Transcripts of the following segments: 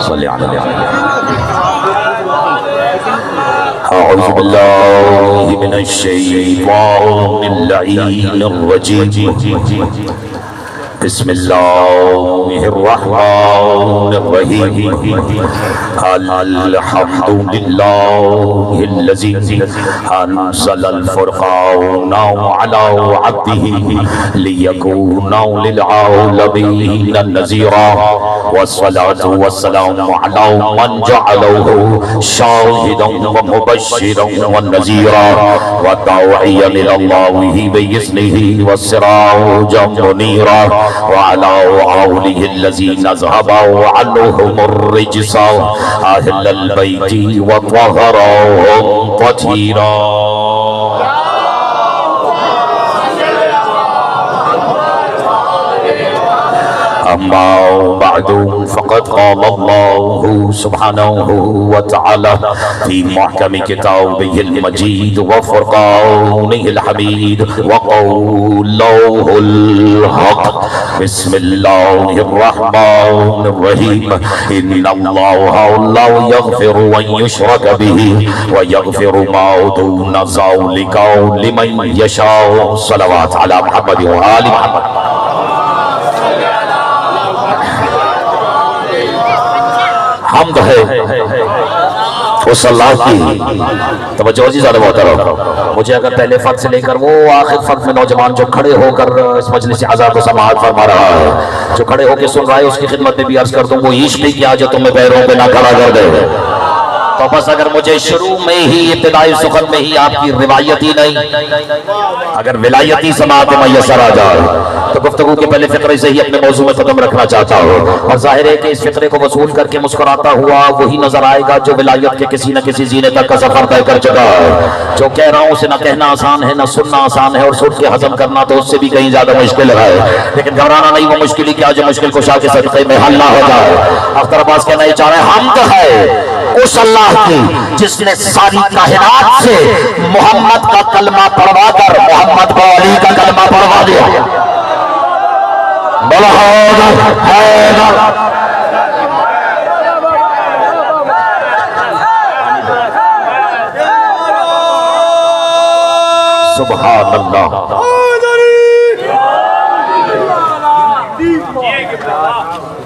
صلی علی اعوذ باللہ من الشیطان اللعین الرجیم بسم اللہ الرحمن الرحیم الحمد للہ الذی انزل الفرقان علی عبده لیکون للعالمین نذیرا والصلاة والسلام علی من جعلہ شاہدا ومبشرا ونذیرا وداعیا الی اللہ بإذنہ والسراجا منیرا وعلى آله الذين ذهبوا عنهم الرجس أهل البيت وطهرهم تطهيرا أما بعد فقد قال الله سبحانه وتعالى في محكم كتابه المجيد وفرقانه الحميد وقوله الحق بسم الله الرحمن الرحيم إن الله لا يغفر أن يشرك به ويغفر ما دون ذلك لمن يشاء صلوات على محمد وآل محمد حمد ہے اس اللہ کی توجہ جی زیادہ محترم مجھے اگر پہلے فرد سے لے کر وہ آخر فرد میں نوجوان جو کھڑے ہو کر اس مجلس عزا کو سماعت فرما رہا ہے جو کھڑے ہو کے سن رہا ہے اس کی خدمت میں بھی عرض کر دوں وہ عشق نہیں کیا جو تمہیں پیروں پہ نہ کھڑا کر دے تو بس اگر مجھے شروع میں ہی ابتدائی سخن میں ہی آپ کی روایت ہی نہیں اگر ولایتی سماعت میسر آ جائے تو گفتگو کے پہلے فقرے سے ہی اپنے موضوع میں ختم رکھنا چاہتا ہوں اور ظاہر ہے کہ اس فقرے کو وصول کر کے مسکراتا ہوا وہی نظر آئے گا جو ولایت کے کسی نہ کسی زینے تک کا سفر طے کر چکا ہے جو کہہ رہا ہوں اسے نہ کہنا آسان ہے نہ سننا آسان ہے اور سن کے ہضم کرنا تو اس سے بھی کہیں زیادہ مشکل ہے لیکن گھبرانا نہیں وہ مشکل ہی کیا جو مشکل کشا کے صدقے میں حل نہ ہو جائے اختر عباس کہنا یہ چاہ رہے ہیں حمد ہے اس اللہ کی جس نے ساری کائنات سے محمد کا کلمہ پڑھوا کر محمد کو علی کا کلمہ پڑھوا دیا سبحان اللہ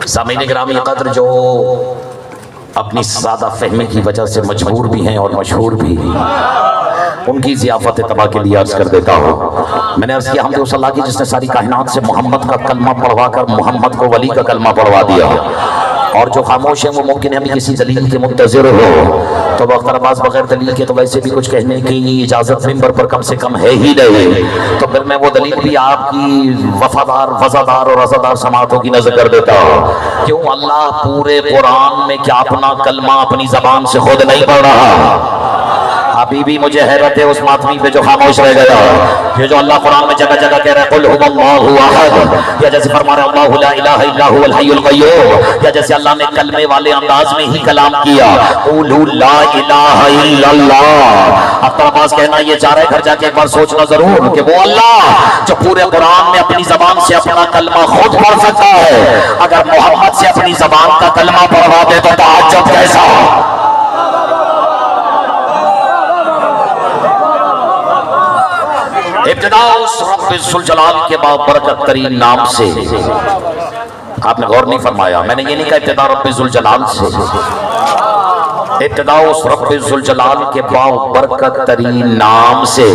سامعین گرامی قدر جو اپنی سادہ فہمی کی وجہ سے مجبور بھی ہیں اور مشہور بھی ان کی ضیافت تباہ کے لیے عرض کر دیتا ہوں میں نے عرض کیا حمد اس اللہ کی جس نے ساری کائنات سے محمد کا کلمہ پڑھوا کر محمد کو ولی کا کلمہ پڑھوا دیا اور جو خاموش ہیں وہ ممکن ہے ہمیں کسی دلیل کے منتظر ہو تو اختر عباس بغیر دلیل کے تو ویسے بھی کچھ کہنے کی اجازت ممبر پر کم سے کم ہے ہی نہیں تو پھر میں وہ دلیل بھی آپ کی وفادار وزادار اور عزادار سماعتوں کی نظر کر دیتا ہوں کیوں اللہ پورے قرآن میں کیا اپنا کلمہ اپنی زبان سے خود نہیں پڑھ رہا ابھی بھی مجھے حیرت ہے اس ماتمی پہ جو خاموش رہ گیا یہ جو اللہ قرآن میں جگہ جگہ کہہ رہا ہے قل هو اللہ احد یا جیسے فرما رہا اللہ لا الہ الا هو الحی القیوم یا جیسے اللہ نے کلمے والے انداز میں ہی کلام کیا قولوا لا الہ الا اللہ اختر عباس کہنا یہ چاہ رہا ہے گھر جا کے ایک بار سوچنا ضرور کہ وہ اللہ جو پورے قرآن میں اپنی زبان سے اپنا کلمہ خود پڑھ سکتا ہے اگر محمد سے اپنی زبان کا کلمہ پڑھوا دے تو تعجب کیسا ابتدا اس رب ذوالجلال کے بابرکت ترین نام سے آپ نے غور نہیں فرمایا میں نے یہ نہیں کہا ابتدا رب ذوالجلال سے ابتدا اس رب ذوالجلال کے بابرکت ترین نام سے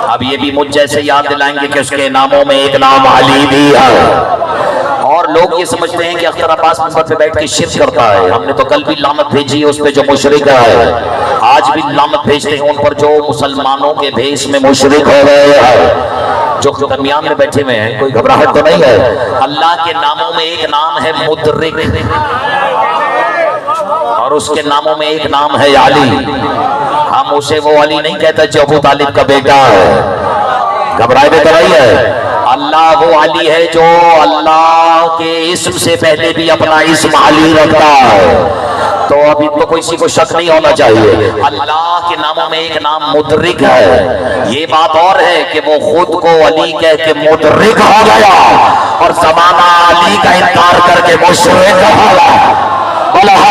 اب یہ بھی مجھ جیسے یاد دلائیں گے کہ اس کے ناموں میں ایک نام علی بھی ہے اور لوگ یہ سمجھتے ہیں کہ اختر عباس منبر پہ بیٹھ کے شرک کرتا ہے ہم نے تو کل بھی لعنت بھیجی اس پہ جو مشرک ہے آج بھی لعنت بھیجتے ہیں ان پر جو مسلمانوں کے بھیس میں مشرک ہو گئے ہیں جو درمیان میں بیٹھے ہوئے ہیں کوئی گھبراہٹ تو نہیں ہے اللہ کے ناموں میں ایک نام ہے مدرک اور اس کے ناموں میں ایک نام ہے علی ہم اسے وہ علی نہیں کہتے جو ابو طالب کا بیٹا ہے گھبرائے بھی تو نہیں ہے اللہ وہ علی ہے جو اللہ کے اسم سے پہلے بھی اپنا اسم علی رکھتا ہے تو ابھی تو کسی کو شک نہیں ہونا چاہیے، اللہ کے ناموں میں ایک نام مدرک ہے۔ یہ بات اور ہے کہ وہ خود کو علی کہہ کے مدرک ہو گیا اور زمانہ علی کا انکار کر کے مشرک ہو گیا۔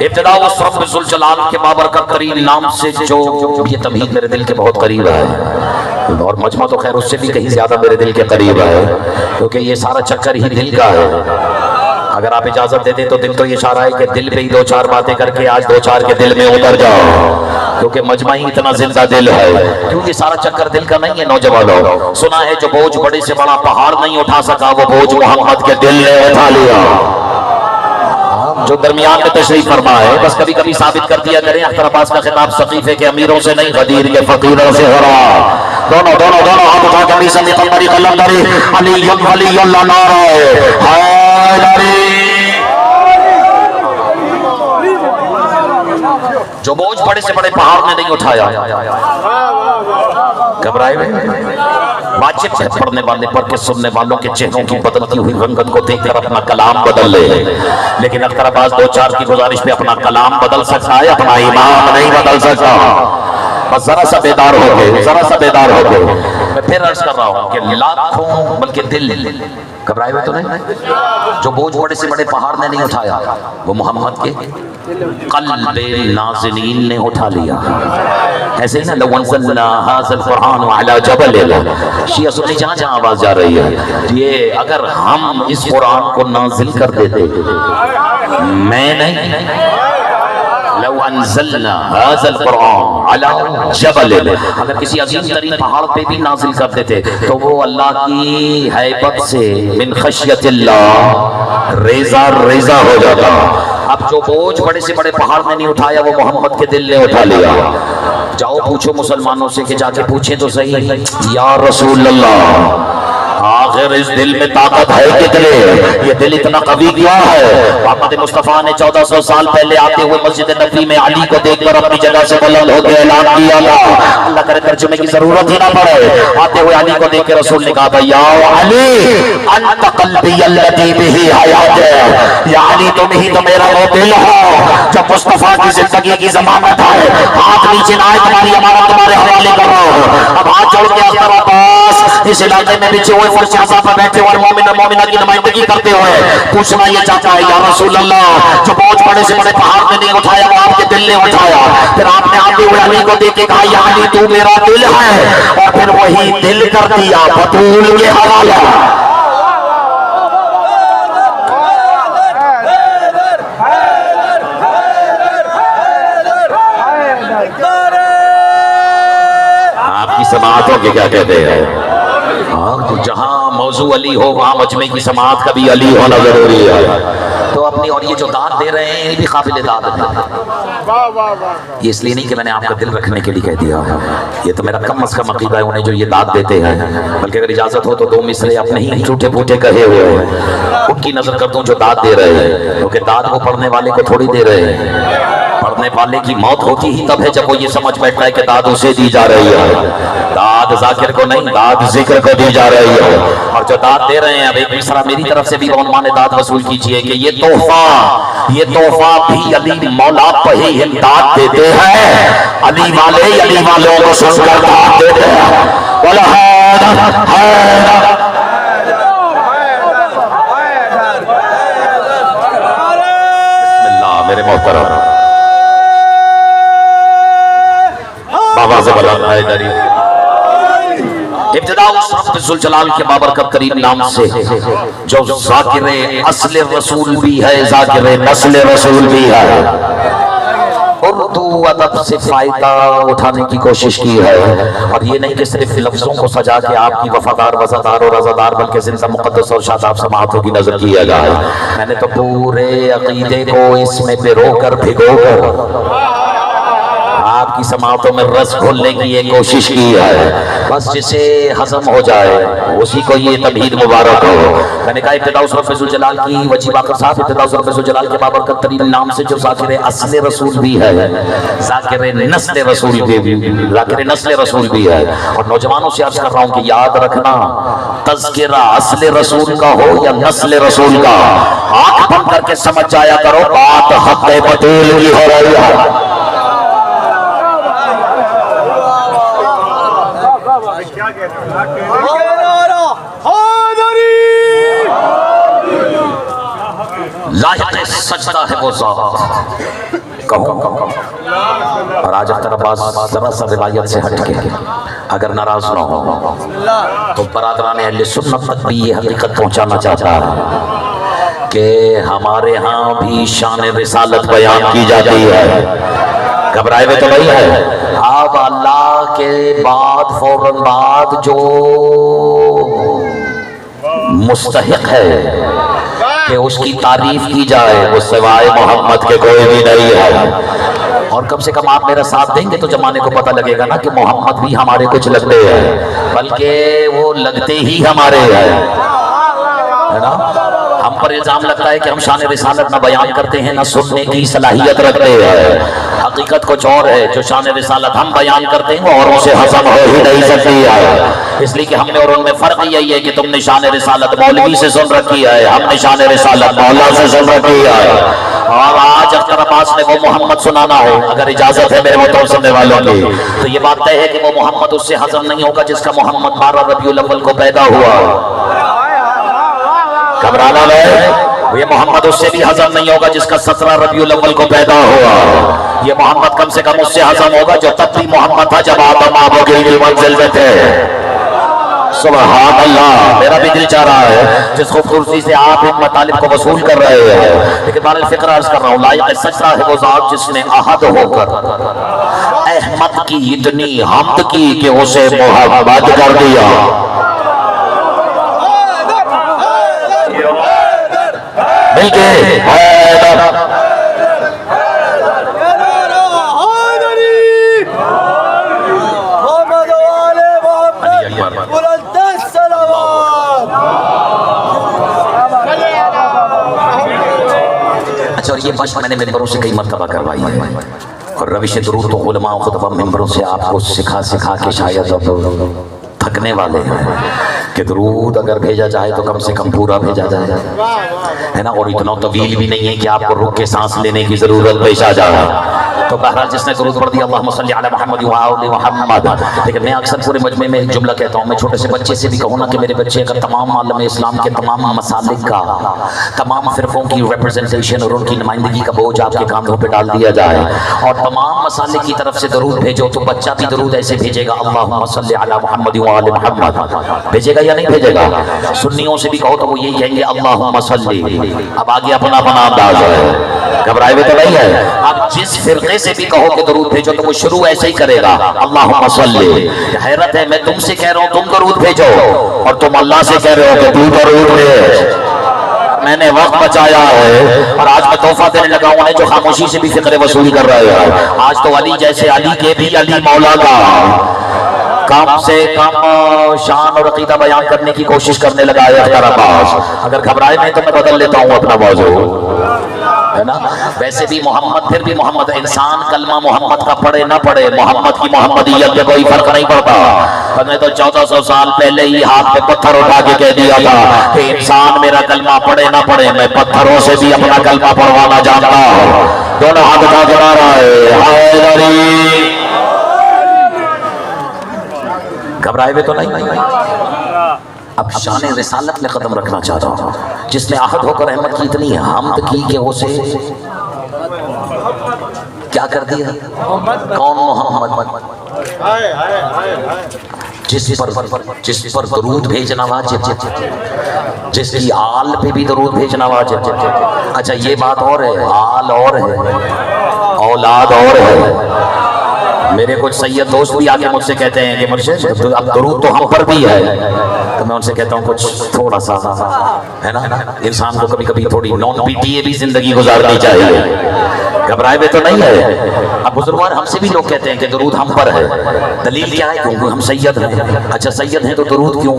ابتدا اس رب ذوالجلال کے بابرکت ترین نام سے جو یہ تمہید میرے دل کے بہت قریب ہے، اور مجمع تو خیر اس سے بھی کہیں زیادہ میرے دل کے قریب ہے، کیونکہ یہ سارا چکر ہی دل کا ہے۔ اگر آپ اجازت دے دیں تو دل تو یہ اشارہ ہے کہ دل پہ ہی دو چار باتیں کر کے آج دو چار کے دل میں اتر جاؤ، کیونکہ مجمع ہی اتنا زندہ دل ہے، کیونکہ سارا چکر دل کا نہیں ہے۔ نوجوانوں سنا ہے جو بوجھ بڑے سے بڑا پہاڑ نہیں اٹھا سکا وہ بوجھ محمد کے دل نے اٹھا لیا۔ جو درمیان میں تشریف فرما ہے بس کبھی کبھی ثابت کر دیا کریں اختر عباس کا خطاب سقیفے کے امیروں سے نہیں، غدیر کے فقیروں سے ہو رہا۔ دونوں ہاتھ اٹھا کے میسن دی قلندری قلندری علی ولی اللہ نعرہ حیدری۔ جو بوجھ بڑے سے بڑے پہاڑ نے نہیں اٹھایا، گھبرائے ہوئے واجب ہے پڑھنے والے پر کے سننے والوں کے چہروں کی بدلتی ہوئی رنگت کو دیکھ کر اپنا کلام بدل لے، لیکن اختر عباس دو چار کی گزارش پہ اپنا کلام بدل سکتا ہے، اپنا امام نہیں بدل سکتا۔ بس ذرا سا بیدار ہو گئے، ذرا سا بیدار ہو گئے۔ میں پھر عرض کر رہا ہوں کہ لاکھوں بلکہ دل گھبرائے ہوئے تو نہیں، جو بوجھ بڑے سے بڑے پہاڑ نے نہیں اٹھایا وہ محمد کے قلب نازنین نے اٹھا لیا۔ ایسے ہی نا لو انزلنا ھذا القرآن علی جبل، شیعہ سنی جہاں جہاں آواز جا رہی ہے، یہ اگر ہم اس قرآن کو نازل کر دیتے، میں نہیں، لو انزلنا ھذا القرآن علی جبل، اگر کسی عظیم ترین پہاڑ پہ بھی نازل کر دیتے تو وہ اللہ کی ہیبت سے من خشیت اللہ ریزہ ریزہ ہو جاتا۔ اب جو بوجھ بڑے سے بڑے پہاڑ میں نہیں اٹھایا وہ محمد کے دل نے اٹھا لیا۔ جاؤ پوچھو مسلمانوں سے کہ جا کے پوچھیں تو صحیح، یا رسول اللہ آخر اس دل میں طاقت ہے کتنے، یہ دل اتنا قوی کیا ہے؟ محمد مصطفیٰ نے 1400 سال پہلے آتے ہوئے مسجد نبوی میں علی کو دیکھ کر اپنی جگہ سے بلند ہو کے اعلان کیا تھا، اللہ کرے ترجمے کی ضرورت ہی نہ پڑے، آتے ہوئے علی کو دیکھ کے رسول نے کہا تھا یا علی انت قلبی الذی بہ حیات، یا علی تم ہی تو میرا وہ دل ہو جو مصطفیٰ کی زندگی کی ضمانت ہے، ہاتھ نیچے نہ آئے تمہاری امانت تمہارے حوالے کرو۔ اب ہاتھ جوڑ کے اختر عباس اس علاقے میں بچے ہوئے فرش اعظم پر بیٹھے اور مومن اور مومنہ کی نمائندگی کرتے ہوئے پوچھنا یہ چاہتا ہے یا رسول اللہ جو بوجھ بڑے سے بڑے پہاڑ میں نہیں اٹھایا وہ آپ کے دل نے اٹھایا، پھر آپ نے آتے ہوئے علی کو دیکھ کے کہا یا علی تو میرا دل ہے، اور پھر وہی دل کر دیا بطول کے حوالہ۔ آپ کی سماعتوں کے کیا کہتے ہیں؟ جہاں موضوع علی ہو وہاں مجمع کی سماعت کا بھی علی ہونا ضروری ہے۔ تو اپنی اور یہ جو داد دے رہے ہیں یہ بھی قابل داد ہے، یہ اس لیے نہیں کہ میں نے آپ کا دل رکھنے کے لیے کہہ دیا، یہ تو میرا کم از کم عقیدہ ہے انہیں جو یہ داد دیتے ہیں، بلکہ اگر اجازت ہو تو دو مصرے اپنے ہی ٹوٹے پھوٹے کہے ہوئے ہیں ان کی نظر کر دوں جو داد دے رہے ہیں، کیونکہ داد وہ پڑھنے والے کو تھوڑی دے رہے ہیں، پڑھنے والے کی موت ہوتی ہی تب ہے جب وہ یہ سمجھ بیٹھتا ہے کہ داد اسے دی جا رہی ہے، داد ذاکر کو نہیں داد ذکر کو دی جا رہی ہے۔ اور جو داد دے رہے ہیں اب ایک مصرع میری طرف سے بھی عنوان داد وصول کیجئے کہ یہ تحفہ بھی علی مولا پہ ہی داد دیتے ہیں، علی والے علی والوں کو سن کر داد دیتے ہیں۔ بسم اللہ میرے محترم بابا سے بلند حیدری، ابتدا اس رب ذوالجلال کے بابرکت ترین نام سے جو ذاکر اصل رسول بھی ہے ذاکر نسل رسول بھی ہے، اردو ادب سے فائدہ اٹھانے کی کوشش کی ہے، اور یہ نہیں کہ صرف لفظوں کو سجا کے آپ کی وفادار وزادار اور رضادار بلکہ زندہ مقدس اور شاداب سماعتوں کی نظر کیا جائے۔ میں نے تو پورے عقیدے کو اس میں پرو کر بھگو کر آپ کی سماعتوں میں رس گھولنے کی یہ کوشش کی ہے، بس جسے ہضم ہو جائے اسی کو یہ تمہید مبارک ہو۔ میں نے کہا ابتداء رب ذوالجلال کی وجیب آخر صاحب ابتداء رب ذوالجلال کے بابرکت ترین نام سے جو ذاکر اصل رسول بھی ہے، ذاکر نسل رسول بھی، ذاکر نسل رسول بھی ہے، اور نوجوانوں سے عرض کر رہا ہوں کہ یاد رکھنا تذکرہ اصل رسول کا ہو یا نسل رسول کا، آنکھ بند کر کے سمجھ جایا کرو بات حق پتیل کی ہو رہی ہے۔ لائق سجدہ ہے وہ ذات، کہوں اور آج اختر عباس ذرا سا روایت سے ہٹ کے اگر ناراض نہ ہو تو برادران اہل سنت تک بھی یہ حقیقت پہنچانا چاہتا ہے کہ ہمارے ہاں بھی شان رسالت بیان کی جاتی ہے۔ گھبرائے ہوئے تو نہیں ہے، اب اللہ کے بعد فوراً بعد جو مستحق ہے کہ اس کی تعریف کی جائے وہ سوائے محمد کے کوئی بھی نہیں ہے، اور کم سے کم آپ میرا ساتھ دیں گے تو زمانے کو پتہ لگے گا نا کہ محمد بھی ہمارے کچھ لگتے ہیں، بلکہ وہ لگتے ہی ہمارے ہیں، ہے نا؟ ہم پر الزام لگتا ہے کہ ہم شان رسالت نہ بیان کرتے ہیں نہ سننے کی صلاحیت رکھتے ہیں، حقیقت کچھ اور ہے، جو شان رسالت ہم بیان کرتے ہیں وہ اوروں سے ہضم ہو ہی نہیں سکتی ہے، اس لیے کہ ہم نے اور ان میں فرق یہی ہے کہ تم نے شان رسالت مولوی سے سن رکھی ہے، ہم نے شان رسالت مولا سے سن رکھی ہے، اور آج اختر عباس نے وہ محمد سنانا ہو، اگر اجازت ہے میرے محترم سننے والوں کی، تو یہ بات طے ہے کہ وہ محمد اس سے ہضم نہیں ہوگا جس کا محمد 12 ربیع الاول کو پیدا ہوا۔ گھبرانا نہیں، یہ محمد اس سے بھی ہضم نہیں ہوگا جس کا 17 ربیع الاول کو پیدا ہوا، یہ محمد کم سے کم اس سے ہضم ہوگا جو تب بھی محمد تھا جب آدم آبو کی منزل میں تھے۔ سبحان اللہ، میرا بھی دل چاہ رہا ہے جس خوبصورتی سے آپ ان مطالب کو وصول کر رہے ہیں، لیکن بارے فکر عرض کر رہا ہوں، لائق سجدہ ہے وہ ذات جس نے احد ہو کر احمد کی اتنی حمد کی کہ اسے محمد کر دیا۔ اچھا، اور یہ بات میں نے ممبروں سے کئی مرتبہ کروائی ہے، اور روش درود تو علماء و خطبہ ممبروں سے آپ کو سکھا کے شاید اب تھکنے والے ہیں کہ درود اگر بھیجا جائے تو کم سے کم پورا بھیجا جائے، ہے نا، اور اتنا طویل بھی نہیں ہے کہ آپ کو رک کے سانس لینے کی ضرورت پیش آ جائے۔ تو بہرحال جس نے درود پڑھ دیا اللہم صلی علی محمد و آل محمد، لیکن میں اکثر پورے مجمع میں ایک جملہ کہتا ہوں، میں چھوٹے سے بچے سے بھی کہوں نا کہ میرے بچے اگر تمام عالم اسلام کے تمام مسالک کا، تمام فرقوں کی ریپرزنٹیشن اور ان کی نمائندگی کا بوجھ آپ کے کاندھوں پہ ڈال دیا جائے اور تمام مسالک کی طرف سے درود بھیجو، تو بچہ بھی درود ایسے بھیجے گا اللہم صلی علی محمد و آل محمد، بھیجے گا یا نہیں بھیجے گا؟ سنیوں سے بھی کہو تو وہ یہی کہیں گے اللہم صلی، اب آگے اپنا انداز ہے، گھبرائے ہوئے تو نہیں ہے۔ اب جس فرقے سے بھی کہو کہ درود بھیجو تو وہ شروع ایسے ہی کرے گا اللہم صلی۔ حیرت ہے، میں تم سے کہہ رہا ہوں تم درود بھیجو اور تم اللہ سے کہہ رہے ہو کہ تو درود بھیج۔ میں نے وقت بچایا ہے اور آج میں تحفہ دینے لگا ہوں جو خاموشی سے بھی فکر وصول کر رہے ہیں۔ آج تو علی جیسے علی کے بھی علی مولا کا کم سے کم شان اور عقیدہ بیان کرنے کی کوشش کرنے لگا ہے اختر عباس۔ اگر گھبرائے میں تو میں بدل لیتا ہوں اپنا موضوع، ہے نا۔ ویسے بھی محمد، پھر بھی محمد، انسان کلمہ محمد کا پڑھے نہ پڑھے، محمد کی محمدیت میں کوئی فرق نہیں پڑتا۔ میں نے تو 1400 سال پہلے ہی ہاتھ پہ پتھر اٹھا کے کہہ دیا تھا کہ انسان میرا کلمہ پڑھے نہ پڑھے، میں پتھروں سے بھی اپنا کلمہ پڑھوانا جانتا ہوں۔ دونوں ہاتھ اٹھا کے آ رہا ہے حیدری۔ گھبرائے ہوئے تو نہیں؟ اب شان رسالت میں قدم رکھنا چاہتا ہوں، جس نے عہد ہو کر احمد کی اتنی حمد کی کہ اسے کیا کر دیا؟ کون محمد؟ جس پر درود بھیجنا واجب، جس کی آل پہ بھی درود بھیجنا واجب۔ اچھا یہ بات اور ہے، آل اور ہے، اولاد اور ہے۔ میرے کچھ سید دوست بھی آگے مجھ سے کہتے ہیں کہ مرشد اب درود تو ہم پر بھی ہے، تو میں ان سے کہتا ہوں کچھ تھوڑا سا، ہے نا، انسان کو کبھی کبھی تھوڑی نان پی ٹی اے بھی زندگی گزارنی چاہیے، گھبرائے ہوئے تو نہیں ہے؟ اب بزرگوار ہم سے بھی لوگ کہتے ہیں کہ درود ہم پر ہے، دلیل کیا ہے؟ کیونکہ ہم سید ہیں۔ اچھا سید ہیں تو درود کیوں؟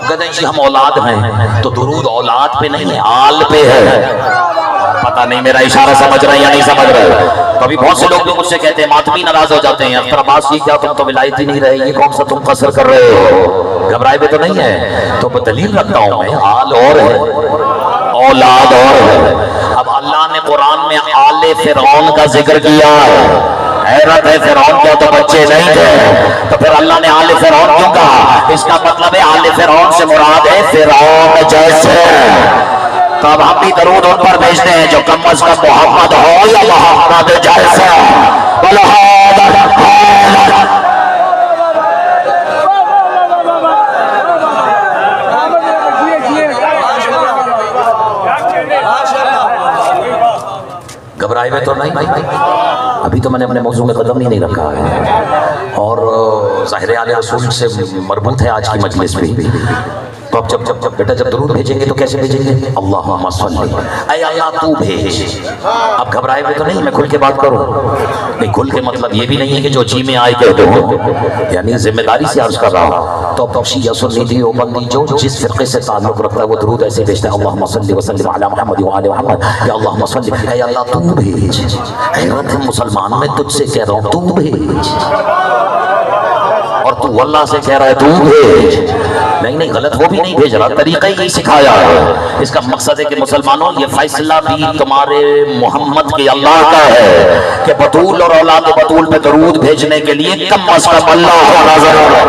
کہتے ہیں جی ہم اولاد ہیں تو درود اولاد پہ نہیں ہے، آل پہ ہے۔ پتہ نہیں میرا اشارہ سمجھ رہے ہیں یا نہیں سمجھ رہے؟ تو ابھی بہت سے لوگ بھی مجھ سے کہتے ہیں، ماتمی ناراض ہو جاتے ہیں، اختر عباس جی کیا تم تو ولایت ہی نہیں رہے، یہ کون سا تم قصر کر رہے ہو؟ گھبرائے ہوئے تو نہیں ہے؟ تو دلیل رکھتا ہوں میں، آل اور ہے اولاد اور ہے۔ اب اللہ نے قرآن میں آل فرعون کا ذکر کیا ہے، حیرت ہے فرعون کیا تو بچے نہیں تھے، تو پھر اللہ نے آل فرعون کیوں کہا؟ اس کا مطلب ہے آل فرعون سے مراد ہے فرعون جیسے۔ تو اب ہم بھی درود ان پر بھیجتے ہیں جو کم از کم محمد ہو یا محمد جیسے۔ گھبرائے ہوئے تو نہیں؟ ابھی تو میں نے اپنے موضوع میں قدم ہی نہیں رکھا ہے، اور ظاہر آل رسول سے مربوط ہے آج کی مجلس بھی۔ تو اب جب بیٹا جب درود بھیجیں گے تو کیسے بھیجیں گے؟ اللہم صلی، اے اللہ تو بھیج۔ اب گھبرائے ہوئے تو نہیں؟ میں کھل کے بات کروں؟ نہیں، کھل کے مطلب یہ بھی نہیں ہے کہ جو جی میں آئے کہتے ہو، یعنی ذمہ داری سے عرض کر رہا ہوں۔ تو اب شیعہ سنی دیوبندی جو جس فرقے سے تعلق رکھتا ہے وہ درود ایسے بھیجتا ہے، اللہم صلی وسلم علی محمد وعلی محمد، یا اللہم صلی، اے اللہ تو بھیج۔ حیرت ہے مسلمان، میں تجھ سے کہہ رہا ہوں تو بھیج، اور تو اللہ سے کہہ رہا ہے تو بھیج۔ نہیں غلط وہ بھی نہیں بھیج رہا، طریقہ ہی سکھایا ہے۔ اس کا مقصد ہے کہ مسلمانوں یہ فیصلہ بھی تمہارے محمد کے اللہ کا ہے کہ بطول اور اولاد بطول پہ درود بھیجنے کے لیے کم از کم اللہ ہونا ضرور ہے۔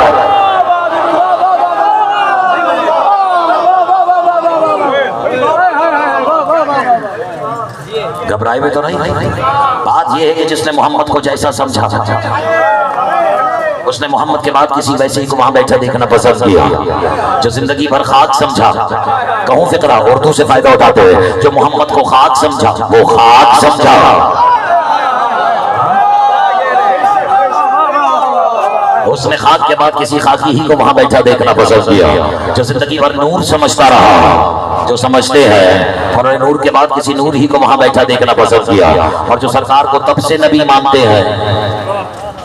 گھبرائے ہوئے تو نہیں؟ بات یہ ہے کہ جس نے محمد کو جیسا سمجھا اس نے محمد کے بعد کسی ویسے ہی کو وہاں بیٹھا دیکھنا پسند کیا، جو زندگی بھر خاک سمجھا، کہوں فقرہ اردو سے فائدہ اٹھاتے ہیں، جو محمد کو خاک سمجھا وہ خاک سمجھا، اس نے خاک کے بعد کسی خاکی ہی کو وہاں بیٹھا دیکھنا پسند کیا، جو زندگی بھر نور سمجھتا رہا، جو سمجھتے ہیں، اور نور کے بعد کسی نور ہی کو وہاں بیٹھا دیکھنا پسند کیا، اور جو سرکار کو تب سے نبی مانتے ہیں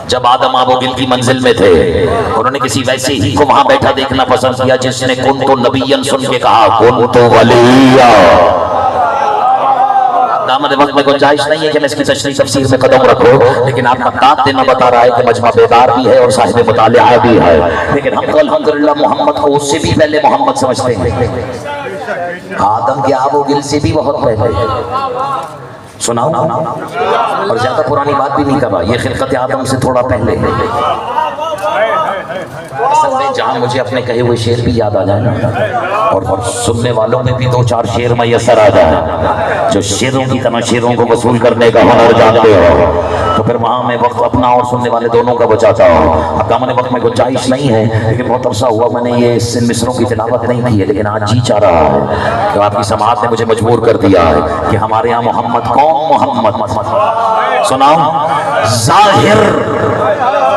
جب آدم آب و گل کی منزل میں تھے، انہوں نے کسی ویسے ہی کو وہاں بیٹھا دیکھنا پسند کیا جس نے کنتو نبیًا سن کے کہا کنتو ولیًا۔ دامن وقت میں گنجائش نہیں ہے کہ میں اس کی تشریح تفسیر میں قدم رکھوں، لیکن آپ کا داد دینا بتا رہا ہے کہ مجمع بیدار بھی ہے اور صاحب مطالعہ بھی ہے، لیکن ہم تو الحمدللہ محمد کو اس سے بھی پہلے محمد سمجھتے ہیں، آدم کے آب و گل سے بھی بہت پہلے۔ سناؤں اور زیادہ پرانی بات بھی نہیں کر رہا، یہ خلقت آدم سے تھوڑا پہلے۔ اصل میں جہاں مجھے اپنے کہے ہوئے شعر بھی یاد آ جائے نا، اور سننے والوں میں بھی دو چار شعر میسر آ جائے جو شعروں کی طرح شعروں کو وصول کرنے کا ہنر جانتے ہو، تو پھر وہاں میں وقت اپنا اور سننے والے دونوں کا بچاتا ہوں۔ اب دامن وقت میں گنجائش نہیں ہے، لیکن بہت عرصہ ہوا میں نے یہ سن مصروں کی تلاوت نہیں کی ہے، لیکن آج جی چاہ رہا ہے کہ آپ کی سماعت نے مجھے مجبور کر دیا ہے کہ ہمارے ہاں محمد کون محمد سناؤں؟ ظاہر،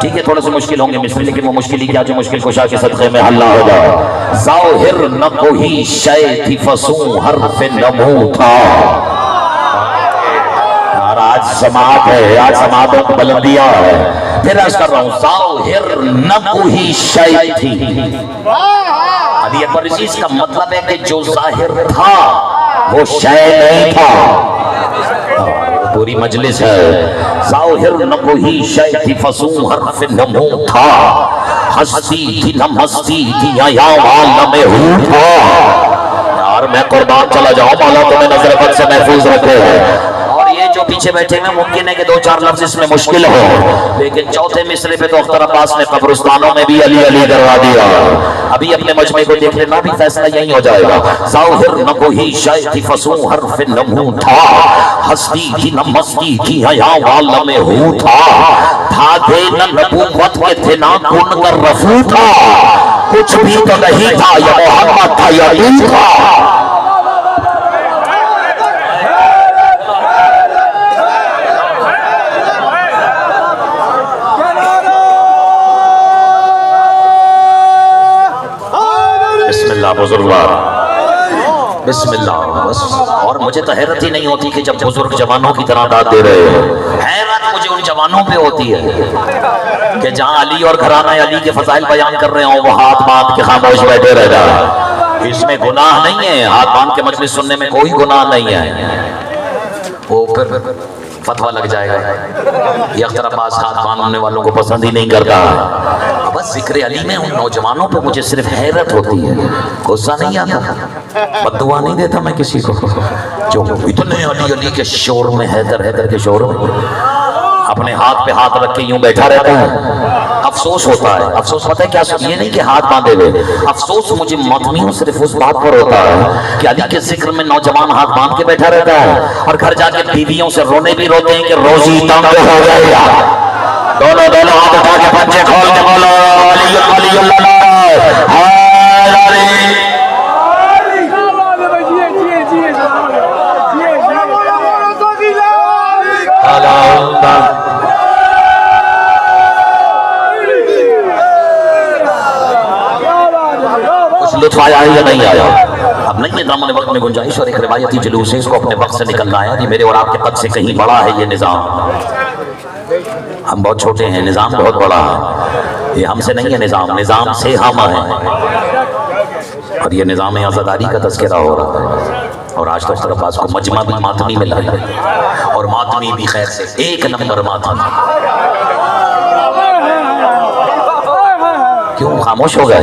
ٹھیک ہے تھوڑے سے مشکل ہوں گے مصری، لیکن وہ مشکل ہی کیا جو مشکل کشا کے صدقے میں حل ہو جائے۔ ظاہر نہ کوئی شے تھی فصوں حرف نمو تھا، اور آج سماعت ہے، آج سماعتوں کو بلندیاں ہے، پھر عرض کر رہا ہوں ظاہر نہ کوئی شے تھی۔ اب یہ پرچیز کا مطلب ہے کہ جو ظاہر تھا وہ شے نہیں تھا، پوری مجلس ہے۔ ظاہر نہ کوئی شے تھی فصوں حرف نمو تھا، ہستی تھی نہ مستی تھی یا عالم ہو تھا۔ یار میں قربان چلا جاؤں، مولا تمہیں نظر بد سے محفوظ رکھے ہے۔ اور یہ جو پیچھے بیٹھے ہیں ممکن ہے کہ دو چار لفظ اس میں مشکل ہو، لیکن چوتھے مصرے پہ تو اختر عباس نے قبرستانوں میں بھی علی علی کروا دیا۔ ابھی اپنے مجمع کو دیکھ لینا بھی فیصلہ یہی ہو جائے گا۔ ظاہر نہ کوئی شے تھی فصوں حرف نمو تھا، ہستی تھی نہ مستی تھی حیا عالم ہو تھا، تھا دے نہ نبوت کے تھے نہ کن کر رفو تھا، کچھ بھی تو نہیں تھا یا محمد تھا یا علی تھا۔ بسم اللہ بزرگوار، بسم اللہ، بس اور مجھے تو حیرت ہی نہیں ہوتی کہ جب بزرگ جوانوں کی طرح داد دے رہے ہو، حیرت مجھے ان جوانوں پہ ہوتی ہے کہ جہاں علی اور گھرانہ علی کے فضائل بیان کر رہے ہوں وہ ہاتھ باندھ کے خاموش بیٹھے رہ جائے۔ اس میں گناہ نہیں ہے، ہاتھ باندھ کے مجلس سننے میں کوئی گناہ نہیں ہے۔ وہ پھر فتویٰ لگ جائے گا، یہ اختر عباس ہاتھ باندھنے والوں کو پسند ہی نہیں کرتا۔ بس ذکر علی میں ان نوجوانوں پہ مجھے صرف حیرت ہوتی ہے، غصہ نہیں آتا، بددعا نہیں دیتا میں کسی کو جو اتنے علی علی کے شور میں، حیدر حیدر کے شور میں اپنے ہاتھ پہ ہاتھ رکھ کے یوں بیٹھا رہتا ہے۔ افسوس ہوتا ہے، افسوس پتہ ہے کیا؟ یہ نہیں کہ ہاتھ باندھے ہوئے، افسوس مجھے ماتمیوں صرف اس بات پر ہوتا ہے کہ علی کے ذکر میں نوجوان ہاتھ باندھ کے بیٹھا رہتا ہے اور گھر جا کے بیویوں سے رونے بھی روتے ہیں کہ روزی تنگ ہو جائے گا۔ دونوں ہاتھ اٹھا کے پنجے کھول کے بولو علی علی اللہ لطف آیا ہے یا نہیں آیا؟ اب نہیں، نظام وقت میں گنجائش اور ایک روایتی جلوس ہے، اس کو اپنے وقت سے نکلنا ہے۔ یہ میرے اور آپ کے قد سے کہیں بڑا ہے یہ نظام، ہم بہت چھوٹے ہیں، نظام بہت بڑا ہے، یہ ہم سے نہیں ہے نظام، نظام سے ہم ہیں۔ اور یہ نظام عزاداری کا تذکرہ ہو رہا ہے، اور آج تو اختر عباس کو مجمع بھی ماتمی ملا ہے، اور ماتمی بھی خیر سے ایک نمبر ماتمی۔ کیوں خاموش ہو گئے؟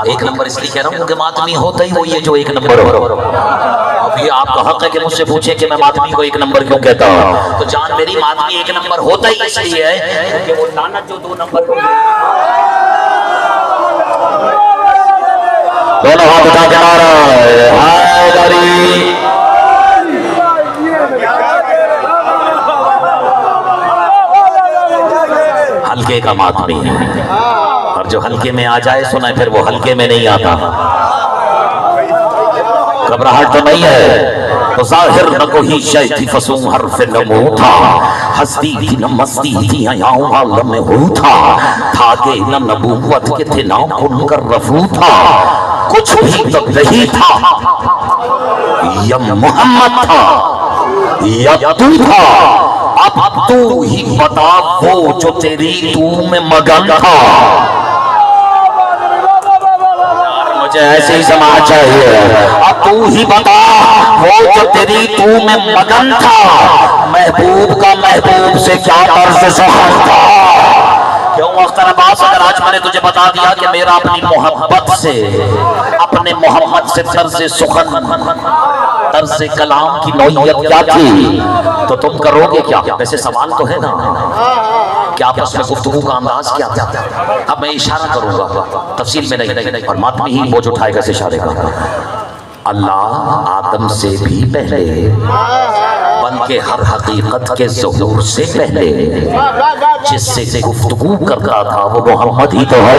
ایک نمبر اس لیے کہہ رہا ہوں کہ ماتمی ہوتا ہی وہی ہے جو ایک نمبر ہو۔ اب یہ آپ کا حق ہے کہ مجھ سے پوچھیں کہ میں ماتمی کو ایک نمبر کیوں کہتا ہوں، تو جان میری ماتمی ایک نمبر ہوتا ہی اس لیے ہے کہ وہ لعنت جو دو نمبر ہو۔ دونوں ہاتھ اٹھا کے نعرہ حیدری، ہلکے کا ماتمی ہے، اور جو ہلکے میں آ جائے سنا پھر وہ ہلکے میں نہیں آتا۔ گھبراہٹ تو نہیں ہے، تو ظاہر نہ کوئی شے تھی فسوں حرف نمو تھا، ہستی تھی نہ مستی تھی آیاؤں عالم ہو تھا کہ نہ نبوت کے تھے نہ کن کر رفو تھا، کچھ بھی تو نہیں تھا، یا محمد تھا یا تو تھا، اب تو ہی بتا وہ جو تیری تو میں مگن تھا۔ مجھے ایسے ہی سماج چاہیے، اب تو ہی بتا وہ جو تیری تو میں مگن تھا، محبوب کا محبوب سے کیا طرز سخن تھا۔ کیوں اختر عباس، اگر آج میں نے تجھے بتا دیا کہ میرا اپنی محبت سے، اپنے محمد سے طرز سخن، طرز کلام کی نوعیت کیا تھی تو تم کرو گے کیا؟ ویسے سوال تو ہے نا کہ آپ اس میں گفتگو کا انداز کیا تھا؟ اب میں اشارہ کروں گا، تفصیل میں نہیں، اور ماتمی ہی بوجھ اٹھائے گا اس اشارے کا۔ اللہ آدم سے بھی پہلے، بن کے ہر حقیقت کے ظہور سے پہلے، جس سے گفتگو کرتا تھا وہ محمد ہی تو ہے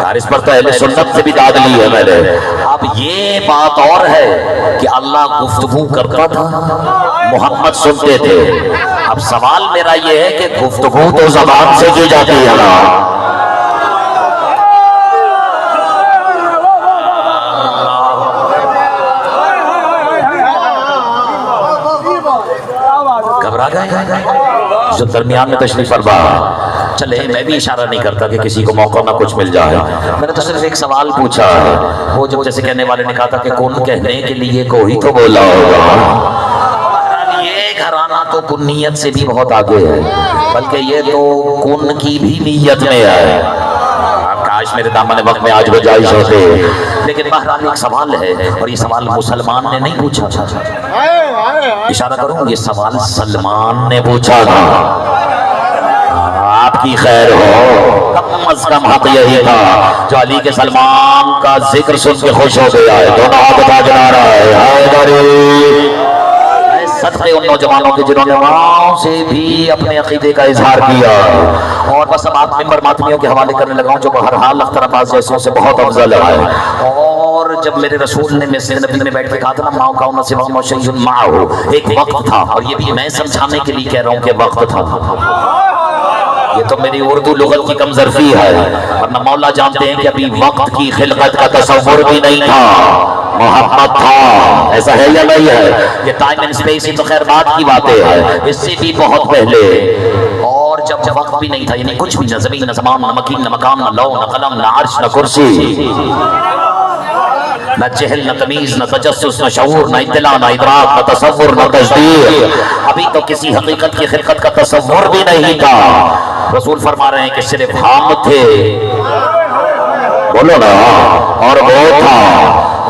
یار۔ اس پر تو اہل سنت سے بھی داد لی ہے میں نے۔ اب یہ بات اور ہے کہ اللہ گفتگو کرتا تھا، محمد سنتے تھے۔ اب سوال میرا یہ ہے کہ گفتگو تو زبان سے کی جاتی ہے نا، گھبرا گئے جو درمیان میں تشریف فرما۔ چلے میں بھی اشارہ نہیں کرتا کہ کسی کو موقع نہ کچھ مل جائے، میں نے تو صرف ایک سوال پوچھا ہے، وہ جو جیسے کہنے والے نے کہا تھا کہ کون کہنے کے لیے کوئی تو بولا ہوگا۔ یہ گھرانہ تو کن نیت سے بھی بہت آگے ہے، بلکہ یہ تو کن کی بھی نیت میں ہے۔ کاش میرے دامن وقت میں آج گنجائش ہوتے، لیکن بہرحال ایک سوال ہے، اور یہ سوال مسلمان نے نہیں پوچھا، اشارہ کروں یہ سوال سلمان نے پوچھا تھا۔ آپ کی خیر ہو، کم از کم حق یہی تھا جو علی کے سلمان کا ذکر سن کے خوش ہو گیا ہے۔ دونوں ہاتھ اٹھا کے نعرہ حیدری، صدقے ان نوجوانوں کے جنہوں نے وہاں سے بھی اپنے عقیدے کا اظہار کیا۔ اور بس اب آپ ممبر ماتمیوں کے حوالے کرنے لگا ہوں جو بہرحال اختر عباس جیسوں سے بہت افضل ہے۔ اور جب میرے رسول نے مسجد نبی میں بیٹھ کے کہا تھا نا، ماؤ کاؤ نصیبہ مشیء معه، ایک وقت تھا، اور یہ بھی میں سمجھانے کے لیے کہہ رہا ہوں کہ وقت تھا۔ یہ تو میری اردو لغت کی کم ظرفی ہے، ورنہ مولا جانتے ہیں کہ ابھی وقت کی خلقت کا تصور بھی نہیں تھا، محمد تھا. ایسا ہے یا نہیں ہے؟ یہ ٹائم اینڈ اسپیس تو خیر بات کی باتیں ہیں، اس سے بھی بہت پہلے. اور جب وقت بھی نہیں تھا، یعنی کچھ بھی، نہ زمین نہ زمان نہ مکین نہ مقام نہ لو نہ قلم نہ عرش نہ کرسی، نہ جہل نہ تمیز نہ تجسس نہ شعور نہ اطلاع نہ ادراک نہ تصور نہ تصدیق، ابھی تو کسی حقیقت کی خلقت کا تصور بھی نہیں تھا. رسول فرما رہے ہیں کہ صرف ہم تھے، بولو نا، اور وہ تھا،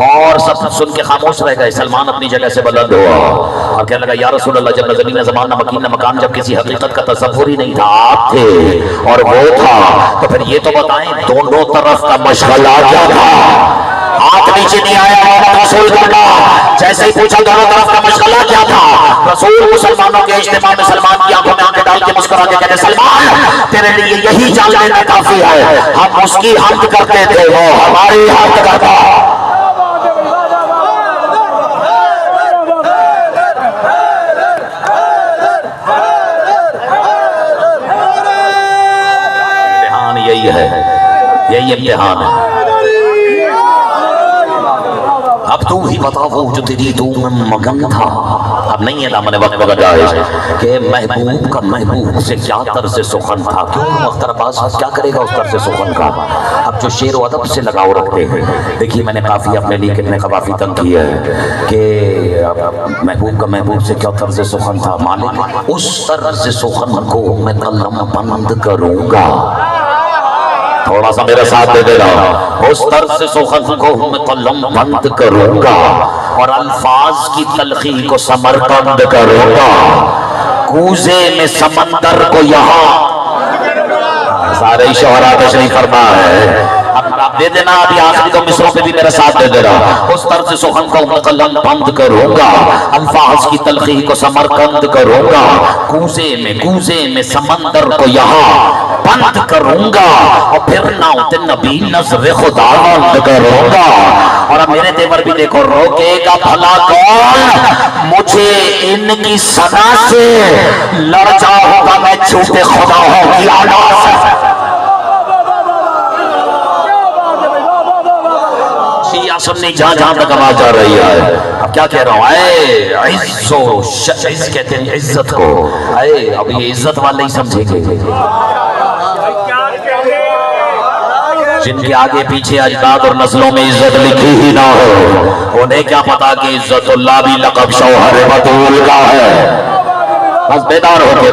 اور سب سن کے خاموش رہ گئے. سلمان اپنی جگہ سے بلند ہوا اور کہنے لگا یا رسول اللہ، جب نہ زمین نہ زمان نہ مکین نہ مکان، جب کسی حقیقت کا تصور ہی نہیں تھا، آپ تھے اور وہ تھا، تو پھر یہ تو بتائیں دونوں طرف کا مشغلہ کیا تھا؟ ہاتھ نیچے نہیں آیا محمد رسول اللہ، جیسے ہی پوچھا دونوں طرف کا مشغلہ کیا تھا، رسول مسلمانوں کے اجتماع میں سلمان کی آنکھوں میں آنکھیں ڈال کے مسکرا کے کہتے سلمان تیرے لیے یہی جان لینا کافی ہے، ہم اس کی حمد کرتے تھے، وہ ہماری حمد کرتا. امتحان یہی ہے، یہی امتحان ہے. اب تو ہی بتا وہ جو تیری تو میں مگن تھا. اب نہیں ہے دامن وقت کا جائز کہ محبوب کا محبوب سے کیا طرز سخن تھا. کیوں اختر عباس کیا کرے گا اس طرز سخن کا؟ اب جو شعر و ادب سے لگاؤ رکھتے ہیں، دیکھیے میں نے کافی اپنے لیے کتنے قوافی تنگ کیے ہیں کہ محبوب کا محبوب سے کیا طرز سخن تھا. مالک اس طرز سخن کو میں قلم بند کروں گا، تھوڑا سا میرے ساتھ دے دینا، اس طرز سخن کو میں قلم بند کروں گا اور الفاظ کی تلخی کو سمرقند کروں گا، کوزے میں سمندر کو یہاں. سارے شعراء تشریف فرما ہے، اب آپ دے دینا، ابھی آخری دو مصروں پہ بھی میرے ساتھ دے دینا. اس طرز سخن کو میں قلم بند کروں گا، الفاظ کی تلخی کو سمرقند کروں گا، کوزے میں سمندر کو یہاں بند کروں گا اور پھر ناؤت نبی نظر خدا بند کروں گا. اور اب میرے تیور بھی دیکھو، روکے گا بھلا کون مجھے ان کی سزا سے، لڑ جاؤں گا میں جھوٹے خداؤں کی آواز سے. سننی جہاں جہاں تک آواز جا رہی ہے. اب کیا کہہ رہا ہوں، اے عز و عز کہتے ہیں عزت کو، اے اب یہ عزت والے ہی سمجھیں گے جن کے آگے پیچھے اجداد اور نسلوں میں عزت لکھی ہی نہ ہو، انہیں کیا پتا کہ عزت اللہ بھی لقب شوہر بطول کا ہے. بس بیدار ہو کے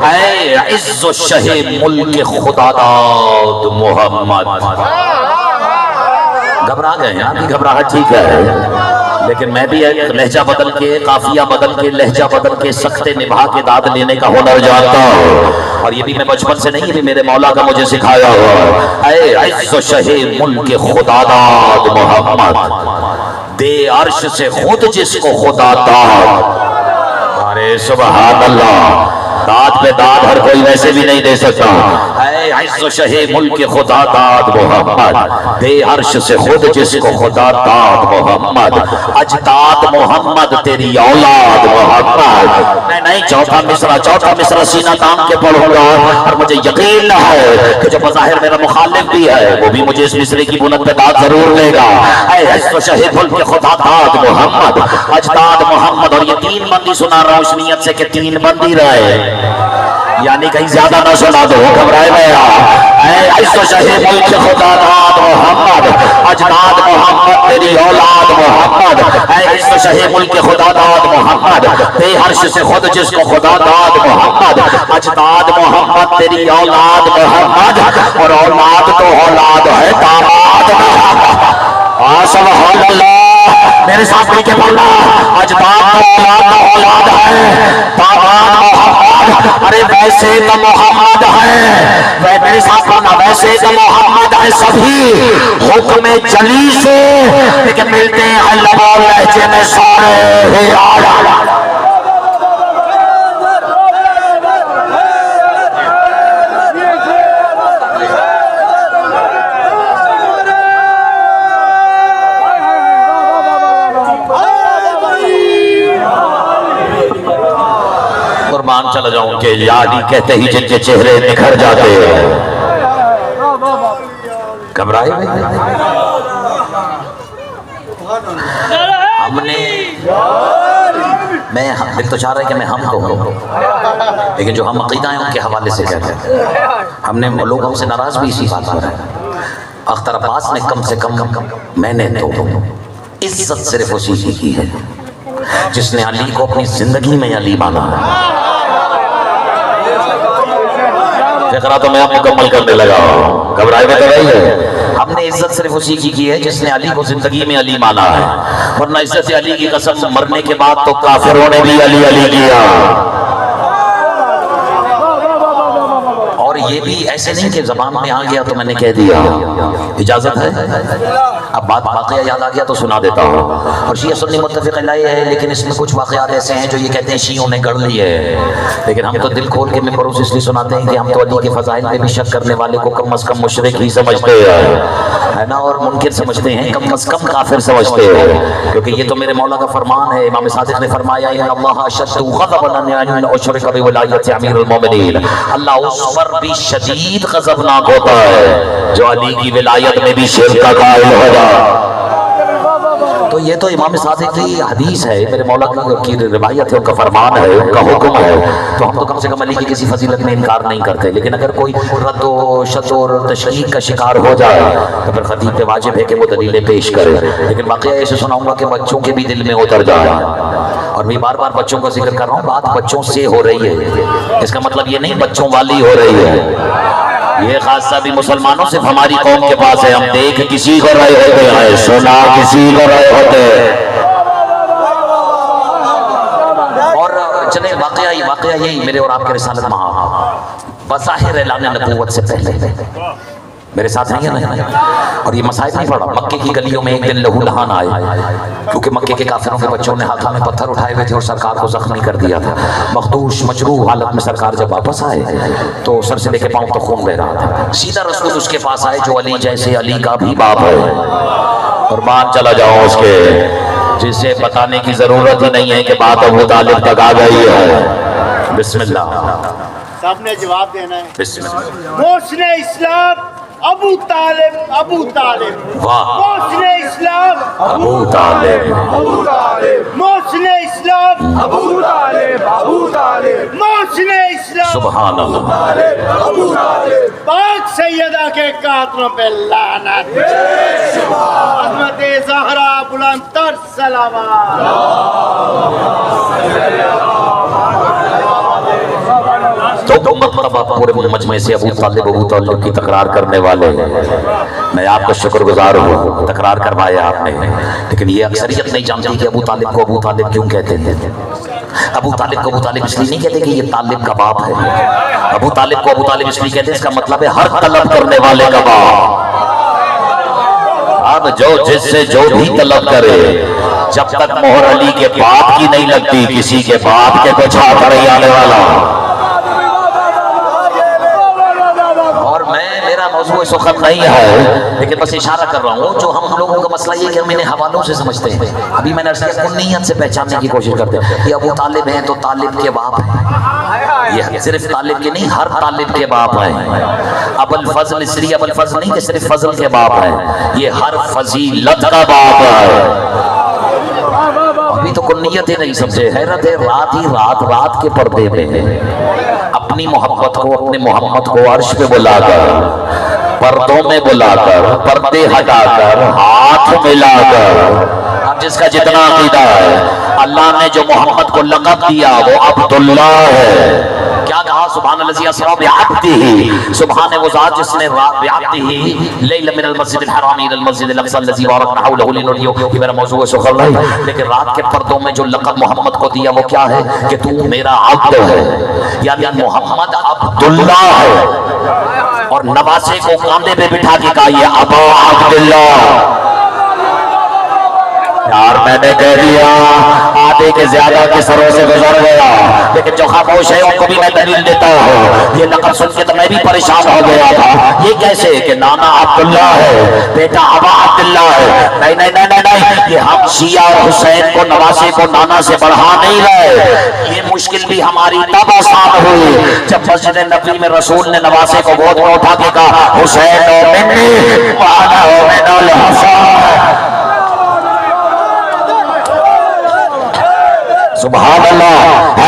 اے عز و شہ ملک خدا داد محمد. گھبرا گئے ہیں، آپ کی گھبراہٹ ٹھیک ہے، لیکن میں بھی لہجہ بدل کے، قافیہ بدل کے، لہجہ بدل کے، سختے نبھا کے داد لینے کا ہنر جانتا ہوں. اور یہ بھی میں بچپن سے نہیں، یہ بھی میرے مولا کا مجھے سکھایا ہوا. اے عز و شہ ملک خدا داد محمد، دے عرش سے خود جس کو خدا داد. ارے سبحان اللہ، داد پہ داد ہر کوئی ویسے بھی نہیں دے سکتا. اے عز و شہ ملک خدا داد محمد، دے عرش سے خود جس کو خدا داد محمد، اجداد محمد تیری اولاد محمد. نہیں چوتھا مصرع سینہ تان کے پڑھوں گا، اور مجھے یقین ہے کہ جو بظاہر میرا مخالف بھی ہے وہ بھی مجھے اس مصرے کی بنت پہ داد ضرور لے گا. اے عز و شہ ملک خدا داد محمد، اجداد محمد. اور یہ تین بندی سنا رہا ہوں اس نیت سے کہ تین بندی رہے، یعنی کہیں زیادہ نہ سنا دو، گھبرائے گیا. اے عز و شہ ملک خدا داد محمد، اجداد محمد تیری اولاد محمد. اے عز و شہ ملک خدا داد محمد، بے عرش سے خود جس کو خدا داد محمد، اجداد محمد تیری اولاد محمد. اور اولاد تو اولاد ہے، داماد سبحان اللہ، میرے ساتھ مل کے بولنا، اجداد تو اولاد ہے، داماد محمد. ارے ویسے تو محمد ہے، میرے ساتھ بولنا، ویسے تو محمد ہے سبھی حکم جلی سے، لیکن ملتے ہیں لب اور لہجے میں سارے آلہ. قربان چلا جاؤں کہ یا علی کہتے ہی جن کے چہرے نکھر جاتے ہیں. گھبرائے ہم نے میں دل تو چاہ رہا ہے کہ میں ہم کو ہوں، لیکن جو ہم عقیدہ ہیں ان کے حوالے سے کہتے ہیں. ہم نے لوگ ہم سے ناراض بھی اسی بات پر ہیں. اختر عباس نے کم سے کم، میں نے تو عزت صرف اسی کی ہے جس نے علی کو اپنی زندگی میں علی مانا. فقرہ تو میں اب مکمل کرنے لگا ہوں، گھبرائے میں تو رہی ہے. ہم نے عزت صرف اسی کی ہے جس نے علی کو زندگی میں علی مانا ہے، ورنہ عزت علی کی قسم مرنے کے بعد تو کافروں نے بھی علی علی کیا. اور یہ بھی ایسے نہیں کہ زبان میں آ گیا تو میں نے کہہ دیا. اجازت ہے؟ اب بات واقعہ یاد آ گیا تو سنا دیتا ہوں. اور شیعہ سنی متفق علیہ ہے، لیکن اس میں کچھ واقعات ایسے ہیں جو یہ کہتے ہیں شیعوں نے گڑھ لی ہے، لیکن ہم تو دل کھول کے ممبروں سے اس لیے سناتے ہیں کہ ہم تو علی کے فضائل میں بھی شک کرنے والے کو کم از کم مشرک ہی سمجھتے ہیں، ہے نا، اور منکر سمجھتے ہیں، کم از کم کافر سمجھتے ہیں، کیونکہ یہ تو میرے مولا کا فرمان ہے. امام صادق نے فرمایا ان اللہ اشد غضبا ان اشرک بولایت امیر المومنین. اللہ اس پر بھی شدید غضبناک ہوتا ہے جو علی کی ولایت میں بھی شرک کا قائل ہو جائے. تو یہ تو امام صادق کی حدیث ہے، میرے مولا کی روایت ہے، ان کا فرمان ہے، ان کا حکم ہے. تو ہم تو کم سے کم علی کی کسی فضیلت میں انکار نہیں کرتے، لیکن اگر کوئی رد و شد اور تشکیک کا شکار ہو جائے تو پھر خطیب پہ واجب ہے کہ وہ دلیلیں پیش کرے. لیکن واقعہ ایسے سناؤں گا کہ بچوں کے بھی دل میں اتر جائے. اور میں بار بار بچوں کا ذکر کر رہا ہوں، بات بچوں سے ہو رہی ہے، اس کا مطلب یہ نہیں بچوں والی ہو رہی ہے. یہ خاصہ بھی مسلمانوں صرف ہماری قوم کے پاس ہے. ہم دیکھ کسی کو رہے ہوتے ہیں، سنا کسی کو رہے ہوتے ہیں. اور چلے واقعہ یہی میرے اور آپ کے رسالت مہا بظاہر اعلان نبوت سے پہلے میرے ساتھ نہیں ہے نا. اور یہ مسائل نہیں پڑا. مکے کی گلیوں میں ایک دن لہو لہان آئے، کیونکہ مکے کے کافروں کے بچوں نے ہاتھوں میں پتھر اٹھائے ہوئے تھے اور سرکار کو زخمی کر دیا تھا. مخدوش مجروح حالت میں سرکار جب واپس آئے تو سر سے لے کے پاؤں تک خون بہ رہا تھا. سیدھا رسول اس کے پاس آئے جو علی جیسے علی کا بھی باپ ہے. اور مان چلا جاؤ اس کے، جسے بتانے کی ضرورت ہی نہیں ہے کہ بات ابو طالب تک آ گئی ہے. بسم اللہ، سب نے جواب دینا ہے. بسم اللہ. محسن اسلام ابو طالب، ابو طالب، واہ. محسن اسلام ابو طالب، ابو طالب، محسن اسلام ابو طالب، ابو طالب، محسن اسلام سبحان اللہ. ابو طالب. پاک سیدہ کے قاتلوں پہ لعنت. حضرت زہرا بلند تر صلوات. تو مرتبہ پورے مجمع سے ابو طالب کی تکرار کرنے والے میں آپ کا شکر گزار ہوں. تکرار کروایا آپ نے، لیکن یہ اکثریت نہیں جانتی کہ ابو طالب کو ابو طالب کیوں کہتے ہیں. ابو طالب کو ابو طالب اس لیے نہیں کہتے کہ یہ طالب کا باپ ہے. ابو طالب کو ابو طالب اس لیے کہتے ہیں، اس کا مطلب ہے ہر طلب کرنے والے کا باپ. اب جو جس سے جو بھی طلب کرے، جب تک مہر علی کے باپ کی نہیں لگتی کسی کے باپ کے کچھ ہاتھ نہیں آنے والا. میرا موضوع اس وقت نہیں ہے، لیکن بس اشارہ کر رہا ہوں. جو ہم لوگوں کا مسئلہ یہ کہ ہم انہیں حوالوں سے سمجھتے ہیں. ابھی میں نے نیت سے پہچاننے کی کوشش کرتے ہیں. یہ ابو طالب ہیں تو طالب کے باپ ہیں. یہ صرف طالب کے نہیں، ہر طالب کے باپ ہیں. ابو الفضل اس لیے ابو الفضل نہیں کہ صرف فضل کے باپ ہیں، یہ ہر فضیلت کا باپ ہے. ابھی تو کنیت ہی نہیں سمجھے. حیرت ہے، رات ہی رات کے پردے میں اپنی محبت کو، اپنے محمد کو عرش پہ بلا کر، پردوں میں بلا کر، پردے ہٹا کر، ہاتھ ملا کر. اب جس کا جتنا عقیدہ ہے، اللہ نے جو محمد کو لقب دیا وہ عبداللہ ہے. کیا کہا؟ سبحان الذی اسری بعبدہ. سبحان وہ ذات جس نے بعبدہ لیل من المسجد الحرام الى المسجد الاقصى الذي باركنا حوله لنريه. یہ میرا موضوع ہے سخن نہیں، لیکن رات کے پردوں میں جو لقب محمد کو دیا وہ کیا ہے کہ تو میرا عبد ہے. یعنی محمد عبداللہ ہے. اور نواسے کو کاندھے پہ بٹھا کے کہا یہ ابا عبداللہ. یار میں نے کہہ دیا آدھے کے زیادہ کے سروں سے گزر گیا، لیکن جو خاموش ہے ان کو بھی میں دلیل دیتا ہوں. یہ لقب سن کے تو میں میں بھی پریشان ہو گیا تھا، یہ کیسے کہ نانا عبداللہ ہے، بیٹا ابا عبداللہ ہے، نہیں نہیں نہیں نہیں نہیں، یہ ہم شیعہ اور حسین کو نواسے کو نانا سے بڑھا نہیں رہے۔ یہ مشکل بھی ہماری تب آسان ہوئی جب مسجد نبوی میں رسول نے نواسے کو گود میں اٹھا کے کہا حسین منی وانا من الحسین، سبحان اللہ۔